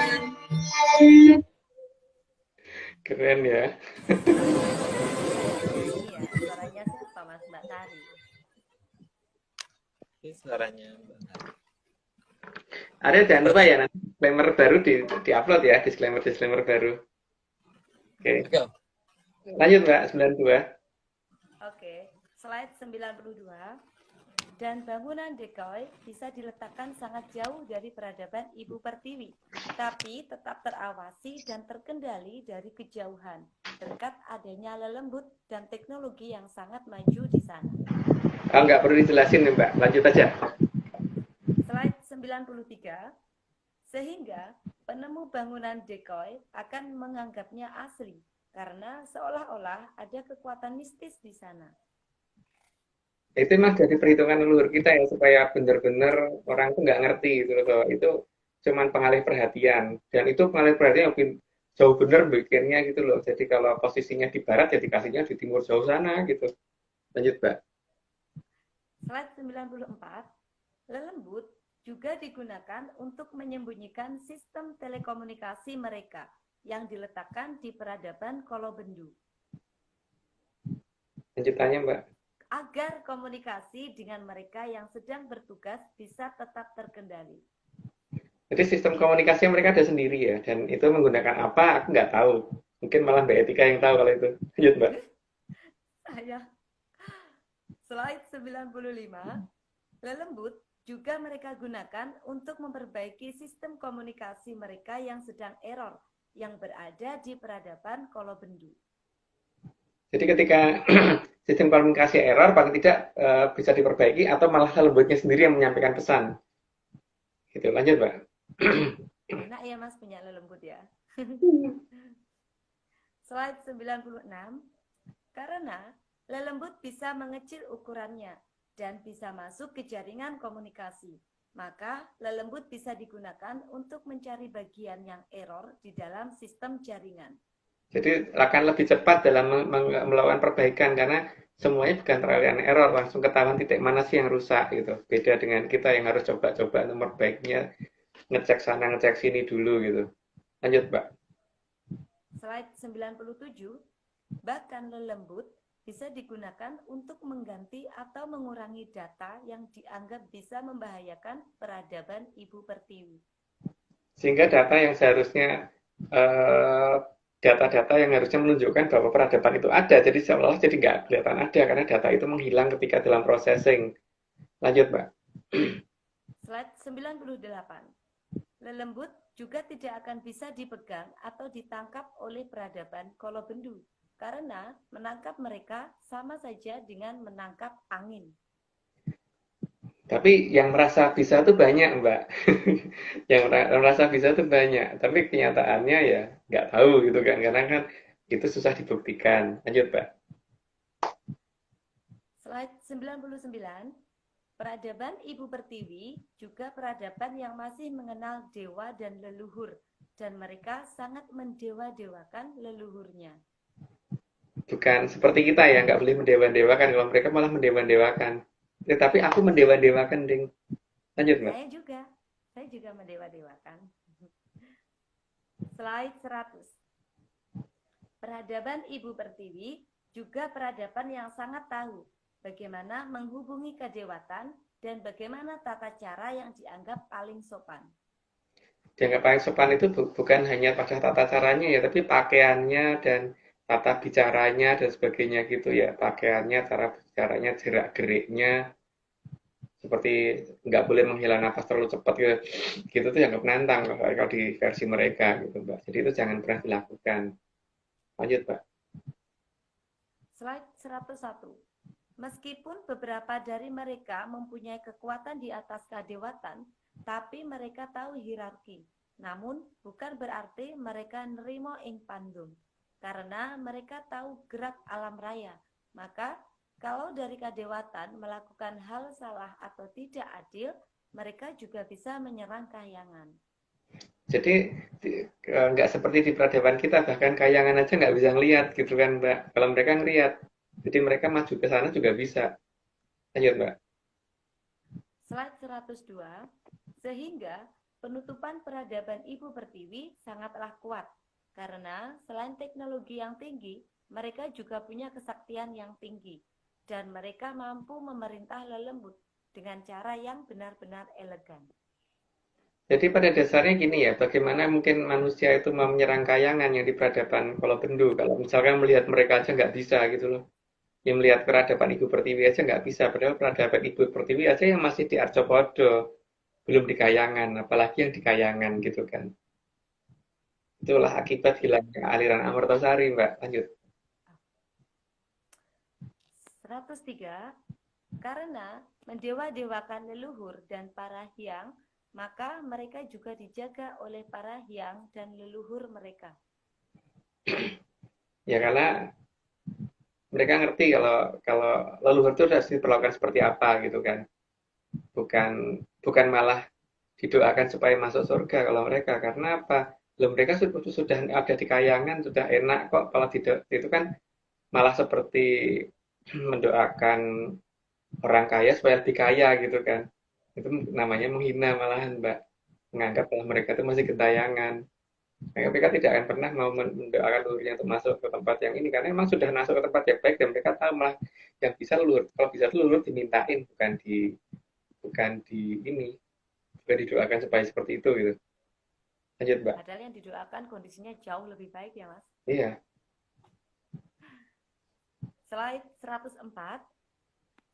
Keren ya. Iya, suaranya siapa Mas? Mbak Tari. Ini suaranya Mbak. Aryo jangan lupa ya, nanti disclaimer baru di-upload ya, disclaimer baru. Oke. Oke, Om. Lanjut, Mbak, 92. Oke, slide 92. Dan bangunan decoy bisa diletakkan sangat jauh dari peradaban Ibu Pertiwi, tapi tetap terawasi dan terkendali dari kejauhan, berkat adanya lelembut dan teknologi yang sangat maju di sana. Nggak perlu dijelasin nih, Mbak, lanjut aja. Slide 93. Sehingga penemu bangunan decoy akan menganggapnya asli, karena seolah-olah ada kekuatan mistis di sana. Itu memang jadi perhitungan leluhur kita ya, supaya benar-benar orang tuh nggak ngerti gitu loh, bahwa itu cuman pengalih perhatian. Dan itu pengalih perhatian yang jauh bener bikinnya gitu loh. Jadi kalau posisinya di barat, ya dikasihnya di timur jauh sana gitu. Lanjut, Mbak. Slide 94. Lelembut juga digunakan untuk menyembunyikan sistem telekomunikasi mereka yang diletakkan di peradaban Kolobendu. Lanjutannya, Mbak. Agar komunikasi dengan mereka yang sedang bertugas bisa tetap terkendali. Jadi sistem komunikasi mereka ada sendiri ya, dan itu menggunakan apa, aku nggak tahu. Mungkin malah Mbak Etika yang tahu kalau itu. Lanjut, Mbak. Saya. Slide 95. Lelembut juga mereka gunakan untuk memperbaiki sistem komunikasi mereka yang sedang error, yang berada di peradaban Kolobendu. Jadi ketika sistem komunikasi error, paling tidak bisa diperbaiki atau malah lembutnya sendiri yang menyampaikan pesan. Gitu, lanjut, Mbak. Enak ya Mas punya lelembut ya. Slide 96. Karena lelembut bisa mengecil ukurannya dan bisa masuk ke jaringan komunikasi, maka lelembut bisa digunakan untuk mencari bagian yang error di dalam sistem jaringan. Jadi akan lebih cepat dalam melakukan perbaikan karena semuanya bukan trial and error, langsung ketahuan titik mana sih yang rusak gitu. Beda dengan kita yang harus coba-coba nomor baiknya, ngecek sana ngecek sini dulu gitu. Lanjut, Mbak. Slide 97, bahkan lelembut bisa digunakan untuk mengganti atau mengurangi data yang dianggap bisa membahayakan peradaban Ibu Pertiwi. Sehingga data yang seharusnya data-data yang harusnya menunjukkan bahwa peradaban itu ada, jadi seolah-olah jadi nggak kelihatan ada karena data itu menghilang ketika dalam processing. Lanjut, Mbak. Slide 98. Lelembut juga tidak akan bisa dipegang atau ditangkap oleh peradaban Kolobendu, karena menangkap mereka sama saja dengan menangkap angin. Tapi yang merasa bisa tuh banyak, Mbak. Yang merasa bisa tuh banyak. Tapi kenyataannya ya nggak tahu gitu kan. Karena kan itu susah dibuktikan. Lanjut, Mbak. Slide 99. Peradaban Ibu Pertiwi juga peradaban yang masih mengenal dewa dan leluhur. Dan mereka sangat mendewa-dewakan leluhurnya. Bukan seperti kita ya, nggak boleh mendewa-dewakan. Kalau mereka malah mendewa-dewakan. Tetapi aku mendewa-dewakan, Ding. Lanjut, Mbak. Saya juga mendewa-dewakan. Slide 100. Peradaban Ibu Pertiwi juga peradaban yang sangat tahu bagaimana menghubungi kedewatan dan bagaimana tata cara yang dianggap paling sopan. Dianggap paling sopan itu bukan hanya pada tata caranya ya, tapi pakaiannya dan tata bicaranya dan sebagainya gitu ya. Pakaiannya, cara bicaranya, gerak-geriknya, seperti nggak boleh menghela nafas terlalu cepat gitu, gitu tuh dianggap nantang kalau di versi mereka gitu, Mbak. Jadi itu jangan pernah dilakukan. Lanjut, Mbak. Slide 101. Meskipun beberapa dari mereka mempunyai kekuatan di atas kadewatan, tapi mereka tahu hierarki. Namun bukan berarti mereka nerimo ing pandum, karena mereka tahu gerak alam raya. Maka kalau dari kadewatan melakukan hal salah atau tidak adil, mereka juga bisa menyerang kahyangan. Jadi nggak seperti di peradaban kita, bahkan kahyangan aja nggak bisa ngelihat gitu kan, Mbak. Kalau mereka ngelihat, jadi mereka maju ke sana juga bisa. Lanjut, Mbak. Slide 102. Sehingga penutupan peradaban Ibu Pertiwi sangatlah kuat, karena selain teknologi yang tinggi, mereka juga punya kesaktian yang tinggi, dan mereka mampu memerintah lelembut dengan cara yang benar-benar elegan. Jadi pada dasarnya gini ya, bagaimana mungkin manusia itu mau menyerang kayangan yang di peradaban Kolobendu, kalau misalkan melihat mereka aja nggak bisa gitu loh. Yang melihat peradaban Ibu Pertiwi aja nggak bisa, padahal peradaban Ibu Pertiwi aja yang masih di Arjopodo, belum di kayangan, apalagi yang di kayangan gitu kan. Itulah akibat hilangnya aliran Amartasari, Mbak. Lanjut. 103. Karena mendewa-dewakan leluhur dan para hyang, maka mereka juga dijaga oleh para hyang dan leluhur mereka. Ya karena mereka ngerti kalau leluhur itu harus diperlakukan seperti apa gitu kan. Bukan malah didoakan supaya masuk surga kalau mereka, karena apa? Loh, mereka sudah ada di kayangan, sudah enak kok. Kalau tidak itu kan malah seperti mendoakan orang kaya supaya lebih kaya gitu kan. Itu namanya menghina malahan, Mbak. Menganggap bahwa mereka itu masih gentayangan. Mereka tidak akan pernah mau mendoakan leluhurnya untuk masuk ke tempat yang ini, karena memang sudah masuk ke tempat yang baik dan mereka tahu malah yang bisa leluhur. Kalau bisa leluhur dimintain, bukan didoakan supaya seperti itu gitu. Lanjut, Mbak. Padahal yang didoakan kondisinya jauh lebih baik ya, Mas. Iya. Slide 104.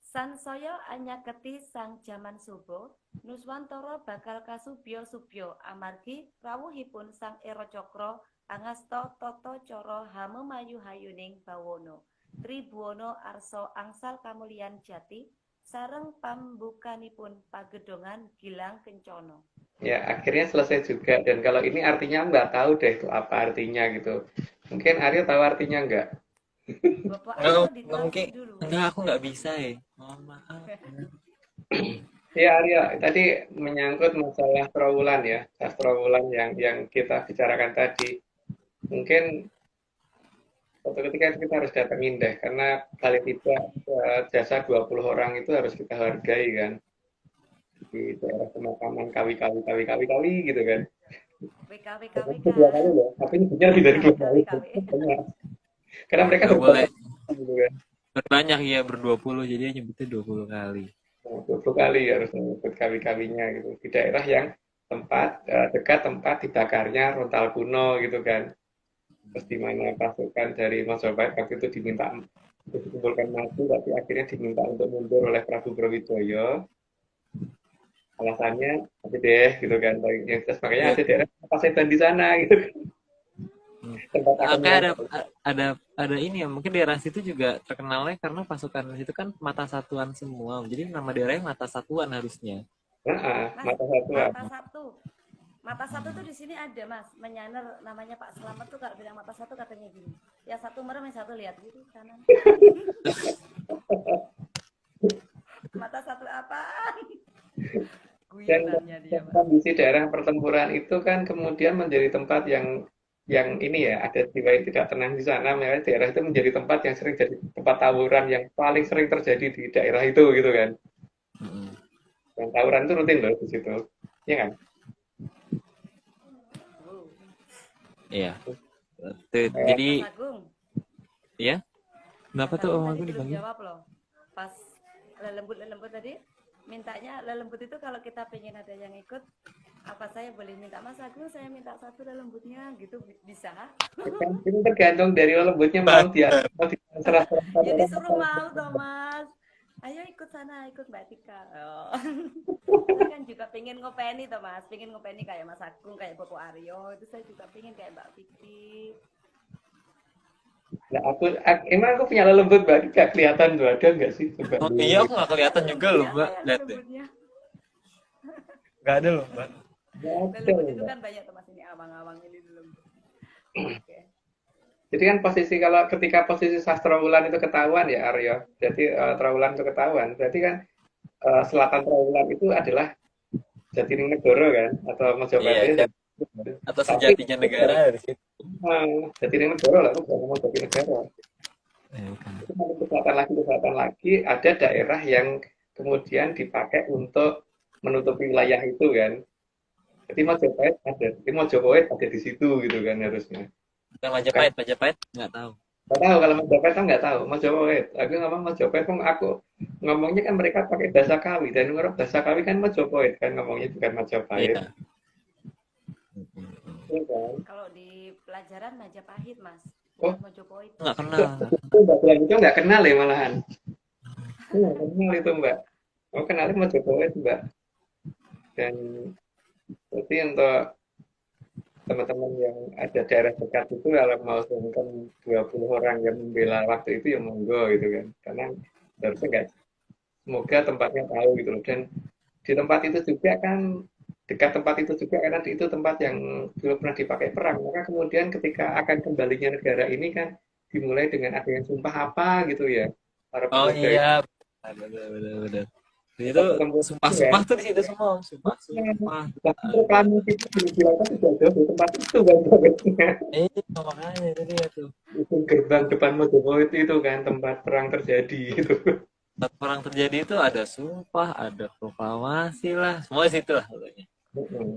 Sansaya anyaketi sang jaman sobo, Nuswantara bakal kasubya subya amargi rawuhipun sang Ero Cokro angasta tata cara hamemayu hayuning bawana. Tribuwana arsa angsal kamulyan jati sareng pambukanipun pagedongan gilang kencana. Ya, akhirnya selesai juga. Dan kalau ini artinya Mbak tahu deh itu apa artinya gitu. Mungkin Aryo tahu artinya nggak? Bapak Nggak mungkin. dulu. Enggak, aku nggak bisa ya. Mohon maaf. Ya, Aryo, tadi menyangkut masalah Trawulan ya, Trawulan yang kita bicarakan tadi. Mungkin suatu ketika kita harus datengin deh, karena paling tidak jasa 20 orang itu harus kita hargai kan, di daerah pemakaman kawi gitu kan. WK WK Dan WK. itu 2 kali loh, tapi nyebutnya lebih dari 2 kali. Banyak. Karena mereka Nggak boleh gitu kan. berbanyak ya, ber-20, jadi nyebutnya 20 kali. 20 kali harus menyebut kawi-kawinya gitu. Di daerah yang dekat tempat dibakarnya Rontal kuno gitu kan. Terus di mana pasukan dari Majapahit waktu itu diminta untuk dikumpulkan maju, tapi akhirnya diminta untuk mundur oleh Prabu Brawijaya. Alasannya ada deh gitu kan. Yang jelas makanya ada daerah Paseban di sana gitu. Tempat akan Kayak ada ini ya, mungkin daerah situ juga terkenalnya karena pasukan situ kan mata satuan semua. Jadi nama daerahnya mata satuan harusnya. mata satuan. Mata satu tuh di sini ada Mas, menyaner namanya Pak Selamat tuh kalau bilang mata satu katanya gini. Ya satu merem, yang satu lihat gitu kanan. Mata satu apaan? Dan Guyonannya dia, Mas. kondisi daerah pertempuran itu kan kemudian menjadi tempat yang ini ya, ada jiwa yang tidak tenang di sana, makanya daerah itu menjadi tempat yang sering jadi tempat tawuran yang paling sering terjadi di daerah itu gitu kan. Dan tawuran itu rutin loh di situ, ya kan? Iya. Jadi Mas Agung, ya, kenapa Mas tuh Agung Om tadi Agung belum dipanggil? jawab loh. Pas lelembut tadi, mintanya lelembut itu kalau kita pengen ada yang ikut, apa saya boleh minta Mas Agung, saya minta satu lelembutnya gitu, bisa? Ini tergantung dari lembutnya mau serah Ya disuruh mau toh Mas. Ayo ikut sana, ikut Mbak Tika. Oh. Saya kan juga pengen ngopeni toh Mas, pengen ngopeni kayak Mas Agung, kayak Bopo Aryo, itu saya juga pengen kayak Mbak Vicky. Nah, emang aku punya lembut Mbak, gak kelihatan tuh, ada nggak sih? Coba Oh iya, aku nggak kelihatan juga loh, Mbak. Saya Lihat deh. lembutnya. Nggak ada loh, Mbak. Lembut itu kan banyak tuh Mas, ini awang-awang ini lembut. Oke. Jadi kan ketika posisi sastra wulan itu ketahuan ya Aryo, jadi Trawulan itu ketahuan, berarti kan selatan Trawulan itu adalah Jatinegara kan, atau Majapahit. Iya, atau sejatinya negara dari situ. Jatinegara lah, aku nggak ngomong Jatinegara. Bukan. Itu nanti ke selatan lagi ada daerah yang kemudian dipakai untuk menutupi wilayah itu kan. Jadi Majapahit ada di situ gitu kan harusnya. Bukan Majapahit nggak tahu. Nggak tahu kalau Majapahit kan nggak tahu Majapahit. Aku ngomong Majapahit kan aku ngomongnya kan mereka pakai bahasa Kawi dan orang bahasa Kawi kan Majapahit kan ngomongnya bukan Majapahit. Iya. Iya kan? Kalau di pelajaran Majapahit Mas, Oh. bukan Mojopahit. Nggak kenal. Itu Mbak bilang itu nggak kenal ya malahan. Nggak kenal itu Mbak. Oh kenalnya Majapahit Mbak. Dan berarti untuk teman-teman yang ada daerah dekat itu kalau mau sungkan 20 orang yang membela waktu itu ya monggo gitu kan. Karena harusnya nggak, semoga tempatnya tahu gitu loh. Dan di tempat itu juga kan, dekat tempat itu juga karena itu tempat yang dulu pernah dipakai perang. Maka kemudian ketika akan kembalinya negara ini kan dimulai dengan adanya sumpah apa gitu ya. Para Oh pemuda iya, benar. Itu sumpah-sumpah tuh di situ semua, sumpah. proklamasi itu dibilang kan sudah jauh di tempat itu kan. Makanya itu dia tuh. Itu gerbang depan Majapahit itu kan tempat perang terjadi gitu. Saat perang terjadi itu ada sumpah, ada proklamasi lah, semua di situ lah pokoknya.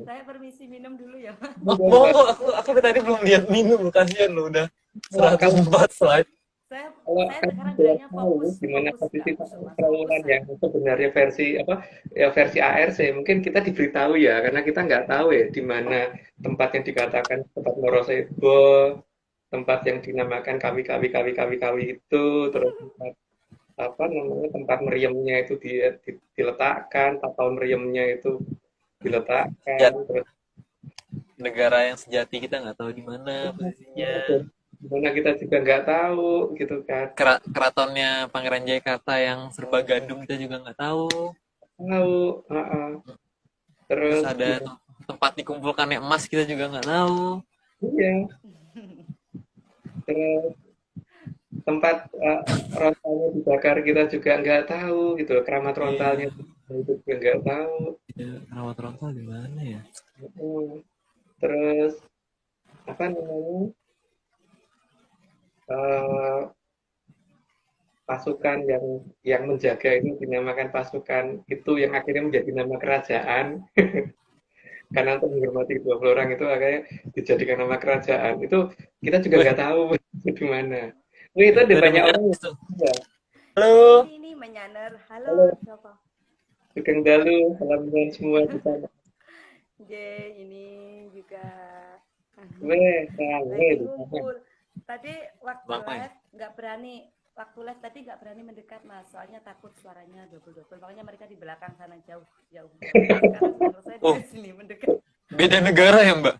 Saya permisi minum dulu ya. Oh, aku tadi belum lihat minum, kasihan lo udah 104 slide. Saya Kan sekarang sudah kayaknya tahu fokus gimana nggak posisi busuk, Mas. Trawulan yang sebenarnya versi versi ARC mungkin kita diberitahu ya karena kita nggak tahu ya di mana tempat yang dikatakan tempat Morosebo, tempat yang dinamakan kawi itu, terus tempat tempat meriamnya itu diletakkan, tapal meriamnya itu diletakkan, terus Negara yang sejati kita nggak tahu di mana posisinya. dimana kita juga nggak tahu gitu kan. Keratonnya Pangeran Jayakarta yang serba gandum kita juga nggak tahu. Terus ada tempat dikumpulkannya emas kita juga nggak tahu. iya. Terus tempat rontalnya dibakar kita juga nggak tahu gitu, keramat rontalnya itu juga nggak tahu. Keramat rontal di mana ya? Terus apa namanya? eh, pasukan yang menjaga itu dinamakan pasukan itu yang akhirnya menjadi nama kerajaan karena untuk menghormati 20 orang itu akhirnya dijadikan nama kerajaan itu kita juga Wih, nggak tahu itu di mana. Itu ada itu udah banyak orang menyanas yang tuh. ya. Halo. Ini menyaner. Halo, Halo, siapa? Sugeng Dalu, salam kenal semua di sana. J, ini juga Weh, salam lagi di sana. ngumpul. Tadi waktu Bapak ya? live nggak berani, waktu live tadi nggak berani mendekat mas, soalnya takut suaranya double-double. Makanya mereka di belakang sana jauh, jauh. Sekarang menurut saya Oh, di sini mendekat. beda negara ya, Mbak?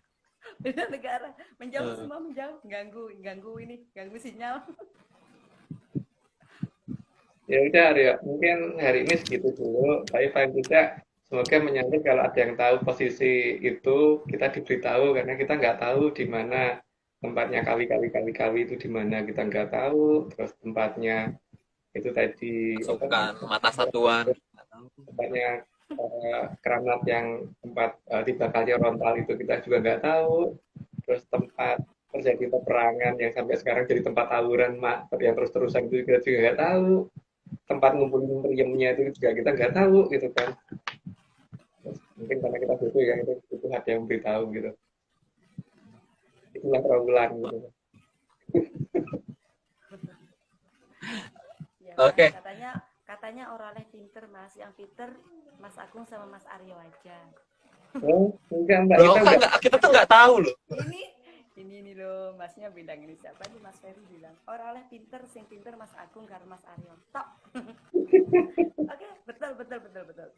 Beda negara, menjauh Eh, semua menjauh, ganggu sinyal. Ya udah Aryo, mungkin hari ini segitu dulu. Tapi paling tidak semoga menyambut kalau ada yang tahu posisi itu kita diberitahu karena kita nggak tahu di mana tempatnya kali itu di mana kita nggak tahu. Terus tempatnya itu tadi apa pasukan mata satuan. Nggak tahu. tempatnya keramat yang tempat dibakarnya rontal itu kita juga nggak tahu. Terus tempat terjadi peperangan yang sampai sekarang jadi tempat tawuran mak yang terus-terusan itu kita juga nggak tahu. Tempat ngumpulin meriamnya itu juga kita nggak tahu gitu kan. Terus, mungkin karena kita butuh ya itu butuh ada yang beritahu gitu. Itulah trawulan gitu. Ya Oke. mas, katanya orangnya pinter mas, yang pinter Mas Agung sama Mas Aryo aja. Oh, enggak mbak Loh, kita kan enggak. kita tuh nggak tahu loh. Ini loh, masnya bilang ini siapa nih, Mas Ferry bilang orangnya pinter, sing pinter Mas Agung karo Mas Aryo. Tok. Oke, betul.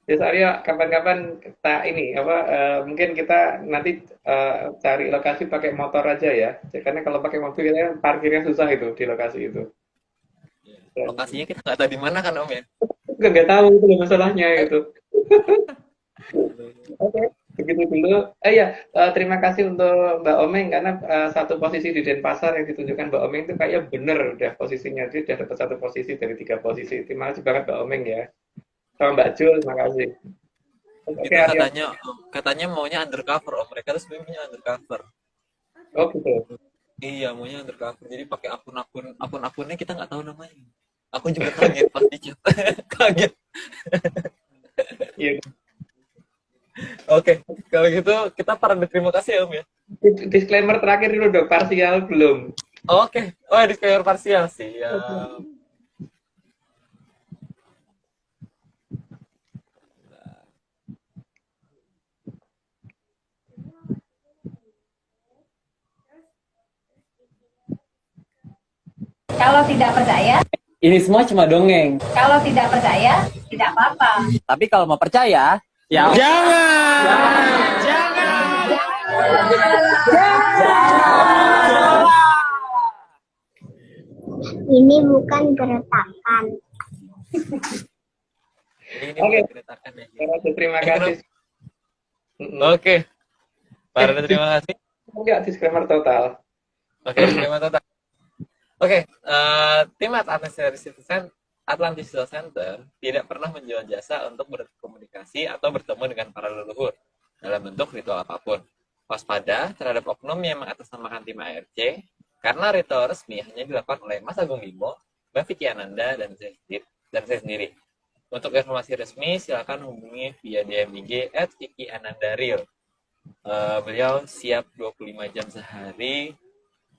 Ya Arya, kapan-kapan kita ini apa mungkin kita nanti cari lokasi pakai motor aja ya. Karena kalau pakai mobil kita parkirnya susah itu di lokasi itu. Dan Lokasinya kita nggak tahu di mana kan Om ya. nggak tahu itu loh masalahnya itu. Oke, begitu dulu. Ya, terima kasih untuk Mbak Omeng karena satu posisi di Denpasar yang ditunjukkan Mbak Omeng itu kayaknya bener udah posisinya dia udah dapat satu posisi dari 3 posisi. Terima kasih banget Mbak Omeng ya. Sama Mbak Jul, terima kasih. Oke, Itu Arya. katanya maunya undercover Om. Mereka tuh sebenarnya punya undercover. Oh gitu. Iya, maunya undercover. Jadi pakai akun-akunnya kita nggak tahu namanya. Aku juga kaget pas di chat. Kaget. Iya. Oke, kalau gitu kita para terima kasih ya Om ya. Disclaimer terakhir dulu dong, parsial belum. Oke, oh disclaimer parsial sih. Ya. Kalau tidak percaya, Ini semua cuma dongeng. kalau tidak percaya, tidak apa-apa. Tapi kalau mau percaya, ya Ini bukan gertakan. Jadi ini Oke. bukan ceritakan ya. Terima kasih. Oke, para terima kasih. Enggak, disclaimer total. Oke, terima kasih. Oke, tim Atlantis Center tidak pernah menjual jasa untuk berkomunikasi atau bertemu dengan para leluhur dalam bentuk ritual apapun. Waspada terhadap oknum yang mengatasnamakan tim ARC, karena ritual resmi hanya dilakukan oleh Mas Agung Bimo, Mbak Vicky Ananda, dan saya sendiri. Untuk informasi resmi, silakan hubungi via DM IG @vickyanandaril. Beliau siap 25 jam sehari,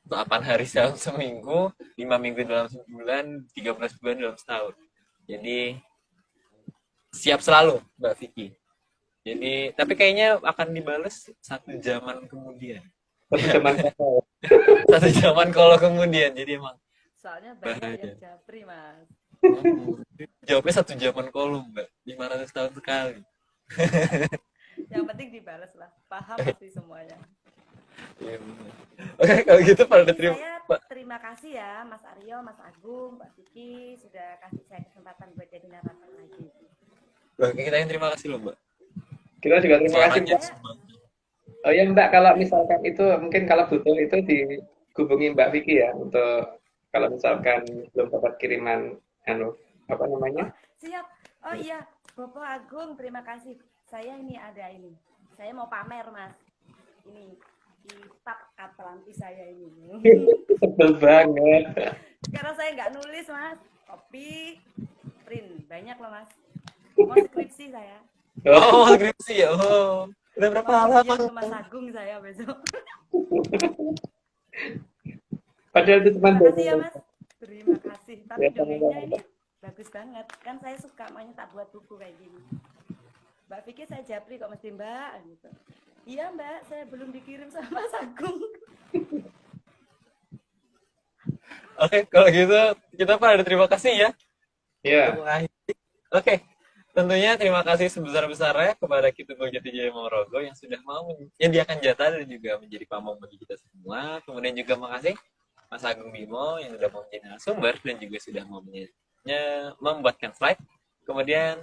8 hari dalam seminggu, 5 minggu dalam sebulan, 13 bulan dalam setahun. Jadi siap selalu Mbak Vicky. Jadi tapi kayaknya akan dibales 1 zaman kemudian. Satu zaman kalau kemudian. Jadi emang Soalnya banyak bahaya. yang japri mas. Jawabnya 1 zaman kolom Mbak, 500 tahun sekali. Yang penting dibalas lah, paham pasti semuanya. Iya, bener. Oke, kalau gitu pada Jadi terima. saya terima kasih ya Mas Aryo, Mas Agung, Mbak Vicky sudah kasih saya kesempatan buat jadi narator lagi. Oke, kita yang terima kasih loh Mbak. Kita juga terima kasih. Suaranya Mbak. Oh ya Mbak, kalau misalkan itu mungkin kalau butuh itu dihubungi Mbak Vicky ya untuk kalau misalkan belum dapat kiriman apa namanya? Siap. Oh iya, Bapak Agung, terima kasih. Saya ini ada ini. Saya mau pamer, Mas. Ini kitab Atlantis saya ini. Sebel banget. Karena saya nggak nulis, Mas. Copy, print. Banyak loh, Mas. Mau skripsi saya. Oh, skripsi ya. Oh. Udah berapa Mau halaman? ujian ke Mas Agung saya besok. Padahal itu cuma Terima kasih ya, dokumen. Mas. Terima kasih. Tapi Ya, dongengnya ini bagus banget. Kan saya suka, makanya tak buat buku kayak gini. Mbak Vicky saya japri kok mesti Mbak gitu. Iya Mbak, saya belum dikirim sama Mas Agung. Oke, kalau gitu kita pada terima kasih ya. Ya, Untuk mengakhiri. Oke, tentunya terima kasih sebesar-besarnya kepada Kitunggo Jatijaya Mongrogo yang sudah mau menyediakan jatah dan juga menjadi pamong bagi kita semua. Kemudian juga makasih Mas Agung Bimo yang sudah mau menjadi narasumber dan juga sudah mau membuatkan slide. Kemudian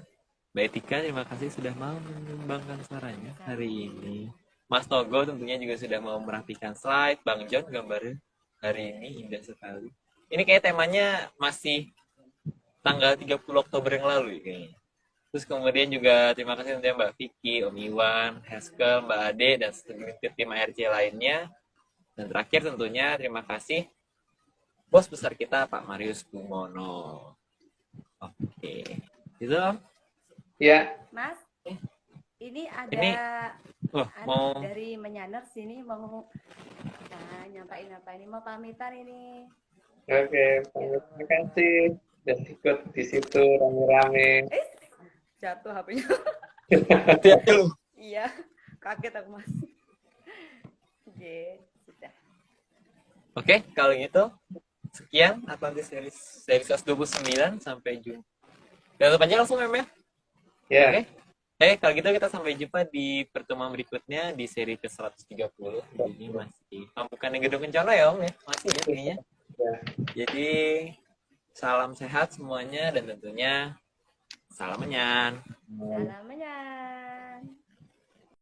Mbak Etika, terima kasih sudah mau menyumbangkan suaranya hari ini. Mas Togo tentunya juga sudah mau merapikan slide. Bang John gambarnya hari ini indah sekali. Ini kayak temanya masih tanggal 30 Oktober yang lalu ya, kayaknya. Terus kemudian juga terima kasih tentunya Mbak Vicky, Om Iwan, Heskel, Mbak Ade, dan segelintir tim ARC lainnya. Dan terakhir tentunya terima kasih bos besar kita Pak Marius Kumono. Oke, gitu Om. ya. Mas, ini ada Wah, mau dari Menyaner sini mau nyampain apa ini, mau pamitan ini. Oke, terima kasih. Dan ikut di situ rame-rame. Jatuh HP-nya. hati-hati lu. Iya, kaget aku Mas. Oke, sudah. Oke, kalau gitu sekian Atlantis seri 129 sampai jumpa. Dan tutup aja langsung Mem ya. Ya, Oke. Kalau gitu kita sampai jumpa di pertemuan berikutnya di seri ke-130. Ini masih bukan di Gedung Kencana ya Om ya. Masih ya kayaknya. ya. Jadi salam sehat semuanya dan tentunya salam menyan. Salam menyan.